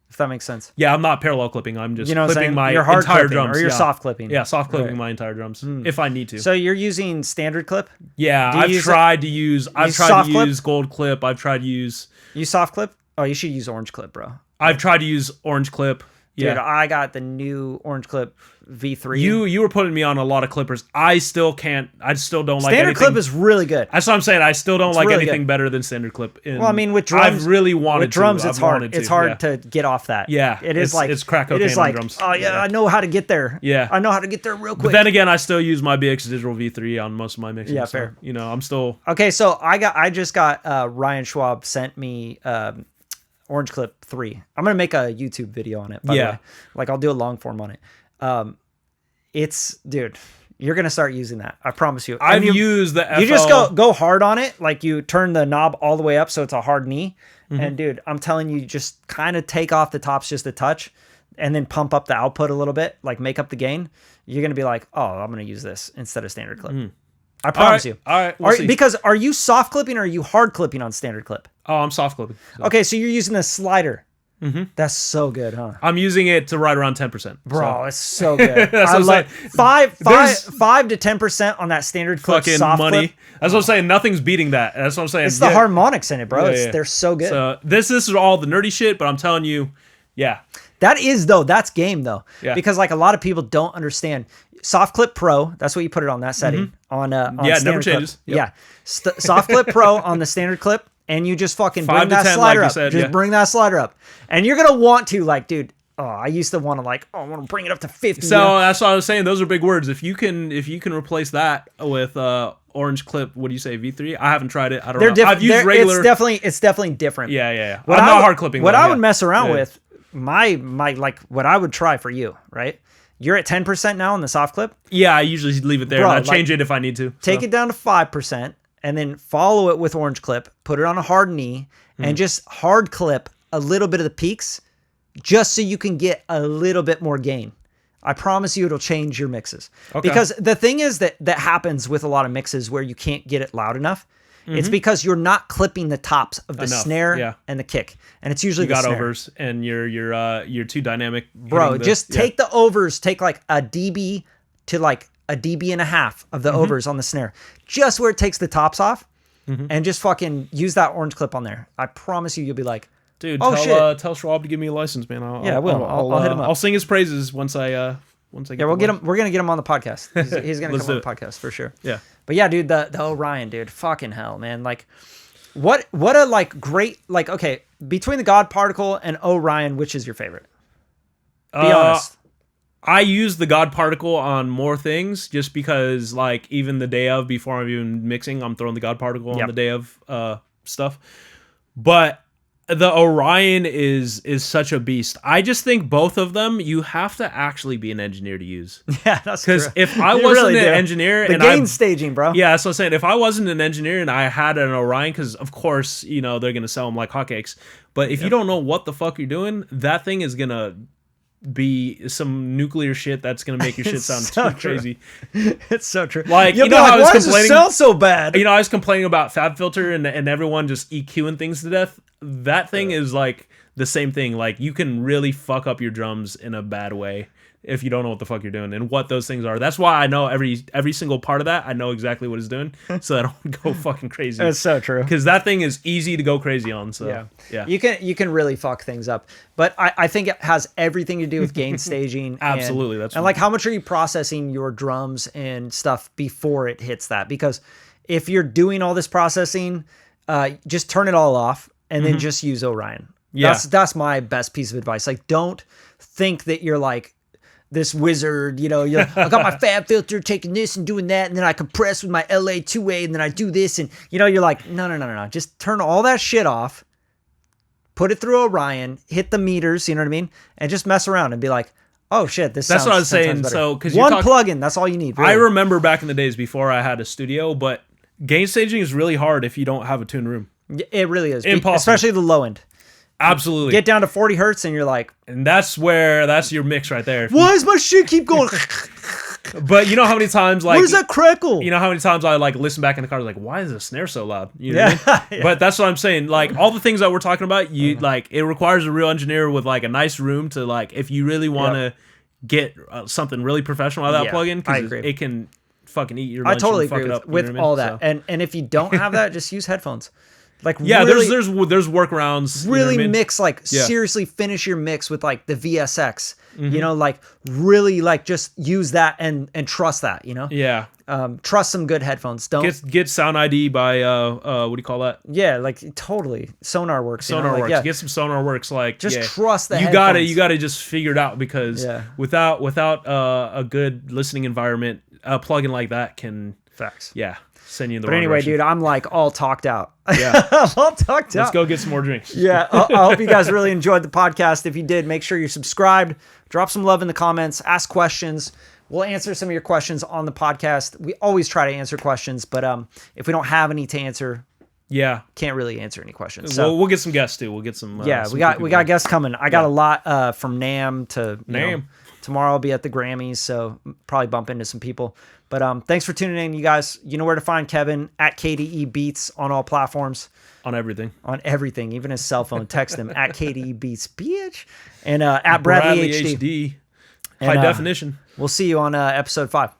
if that makes sense. Yeah, I'm not parallel clipping. I'm just You know what I'm clipping saying? my You're hard entire clipping, drums. or you're yeah. soft clipping. Yeah, soft clipping Right. my entire drums if I need to. So you're using standard clip? yeah, do you I've use tried to use. I've tried soft to clip? use gold clip. I've tried to use. You soft clip? Oh, you should use orange clip, bro. I've tried to use orange clip. Dude, Yeah. I got the new orange clip V3. You were putting me on a lot of clippers. I still can't. I still don't like standard anything. clip is really good. That's what I'm saying. I still don't like really anything good. better than standard clip. And Well, I mean, with drums, I've really wanted with drums, to. it's I've hard. wanted to, It's hard yeah. to get off that. Yeah, it is it's crack It is cocaine on like, drums. oh yeah, I know how to get there. Yeah. I know how to get there real quick. But then again, I still use my BX Digital V3 on most of my mixing. Yeah, so, fair. You know, I'm still. Okay, so I just got Ryan Schwab sent me Orange Clip 3. I'm gonna make a YouTube video on it. By the Yeah. way. Like I'll do a long form on it. It's dude, you're gonna start using that. I promise you. I've And you used the FL. You just go hard on it, like you turn the knob all the way up so it's a hard knee. And dude, I'm telling you, just kind of take off the tops just a touch, and then pump up the output a little bit, like make up the gain. You're gonna be like, oh, I'm gonna use this instead of standard clip. I promise you. All right. We'll see. Because are you soft clipping or are you hard clipping on standard clip? Oh, I'm soft clipping. So. Okay, so you're using the slider. That's so good, huh? I'm using it to right around 10%. Bro, it's so good. That's I what I'm like saying. 5 to 10% on that standard clip Fucking soft money. clip. That's what I'm saying. Nothing's beating that. That's what I'm saying. It's the harmonics in it, bro. Yeah, yeah. They're so good. So this is all the nerdy shit, but I'm telling you, Yeah. That is though. That's game though. Yeah. Because like a lot of people don't understand. Soft Clip Pro. That's what you put it on that setting on Yeah, it never standard changes. clip. Yep. Yeah. Soft Clip Pro on the standard clip, and you just fucking 5 bring to that 10, slider like you up. said, Just yeah. bring that slider up, and you're gonna want to like, dude. Oh, I used to want to like, I want to bring it up to 50. So that's what I was saying. Those are big words. If you can replace that with orange clip, what do you say, V3? I haven't tried it. I don't know. Different. I've used regular. It's definitely different. Yeah. I'm not hard clipping. What though, I yeah. would mess around Yeah. with, my like what I would try for you, right? You're at 10% now on the soft clip. Yeah, I usually leave it there. Bro, and I change it if I need to. Take it down to 5%, and then follow it with orange clip. Put it on a hard knee, and just hard clip a little bit of the peaks, just so you can get a little bit more gain. I promise you it'll change your mixes. Okay. Because the thing is that happens with a lot of mixes where you can't get it loud enough. It's because you're not clipping the tops of the snare and the kick. And it's usually You got the snare. overs, and you're too dynamic. Bro, just take the overs, take like a dB to like a dB and a half of the overs on the snare. Just where it takes the tops off. And just fucking use that orange clip on there. I promise you'll be like, dude, shit. Tell Schwab to give me a license, man. I will. I'll hit him up. I'll sing his praises once I get. Yeah, we'll get him. We're gonna get him on the podcast. He's gonna come on the podcast for sure. Yeah. But yeah, dude, the Orion, dude, fucking hell, man. Like, what a like great like. Okay, between the God Particle and Orion, which is your favorite? Be honest. I use the God Particle on more things just because, like, even the day of, before I'm even mixing, I'm throwing the God Particle on the day of stuff. But the Orion is such a beast. I just think both of them, you have to actually be an engineer to use. Yeah, that's true. Because if I wasn't an engineer, the gain staging, bro. Yeah, that's what I'm saying. If I wasn't an engineer and I had an Orion, because of course, you know, they're gonna sell them like hotcakes. But if you don't know what the fuck you're doing, that thing is gonna be some nuclear shit that's gonna make your shit sound so too crazy. It's so true. Like, you'll you be know like, how I was why does complaining? it sound so bad? You know, I was complaining about FabFilter and everyone just EQing things to death. That thing is like the same thing. Like, you can really fuck up your drums in a bad way if you don't know what the fuck you're doing and what those things are. That's why I know every single part of that. I know exactly what it's doing, so I don't go fucking crazy. That's so true. Because that thing is easy to go crazy on. So yeah. You can really fuck things up. But I think it has everything to do with gain staging. Absolutely. And like, how much are you processing your drums and stuff before it hits that? Because if you're doing all this processing, just turn it all off and then just use Orion. Yeah. That's my best piece of advice. Like, don't think that you're like this wizard, you know, I got my fab filter taking this and doing that, and then I compress with my LA2A, and then I do this, and you know, you're like, no. Just turn all that shit off, put it through Orion, hit the meters, you know what I mean? And just mess around and be like, oh shit, this That's sounds what I was 10 times saying. better. So, because one plugin, that's all you need. Really. I remember back in the days before I had a studio, but gain staging is really hard if you don't have a tuned room. It really is. Impossible. Especially the low end. Absolutely. Get down to 40 hertz and you're like, and that's your mix right there. Why does my shit keep going? But you know how many times, like, what is that crackle? You know how many times I like listen back in the car, like, why is the snare so loud? You know what I mean? But that's what I'm saying. Like, all the things that we're talking about, you like, it requires a real engineer with like a nice room to, like, if you really want to get something really professional out of that plugin, because it can fucking eat your lunch. I totally and fuck agree it up, with you know what I mean? all that. So. And if you don't have that, just use headphones. Like, yeah, really, there's workarounds. Really, you know what I mean? mix, like, seriously finish your mix with like the VSX. You know, like, really, like, just use that and trust that. You know, trust some good headphones. Don't get Sound ID by what do you call that? Yeah, like, totally Sonar Works. Sonar Works. Like, Get some Sonar Works. Like, just trust that. You gotta just figure it out, because without a good listening environment, a plugin like that can send you in the wrong direction. Dude, I'm like all talked out. Yeah. I'm all talked out. Let's go get some more drinks. Yeah. I hope you guys really enjoyed the podcast. If you did, make sure you're subscribed. Drop some love in the comments. Ask questions. We'll answer some of your questions on the podcast. We always try to answer questions, but if we don't have any to answer, can't really answer any questions. So we'll get some guests too. We'll get some. We got guests coming. I got a lot from NAMM to NAMM. Tomorrow I'll be at the Grammys, so probably bump into some people. But thanks for tuning in, you guys. You know where to find Kevin, at KDE Beats on all platforms. On everything. On everything, even his cell phone. Text him at KDE Beats, bitch. And at Bradley HD. High definition. We'll see you on episode 5.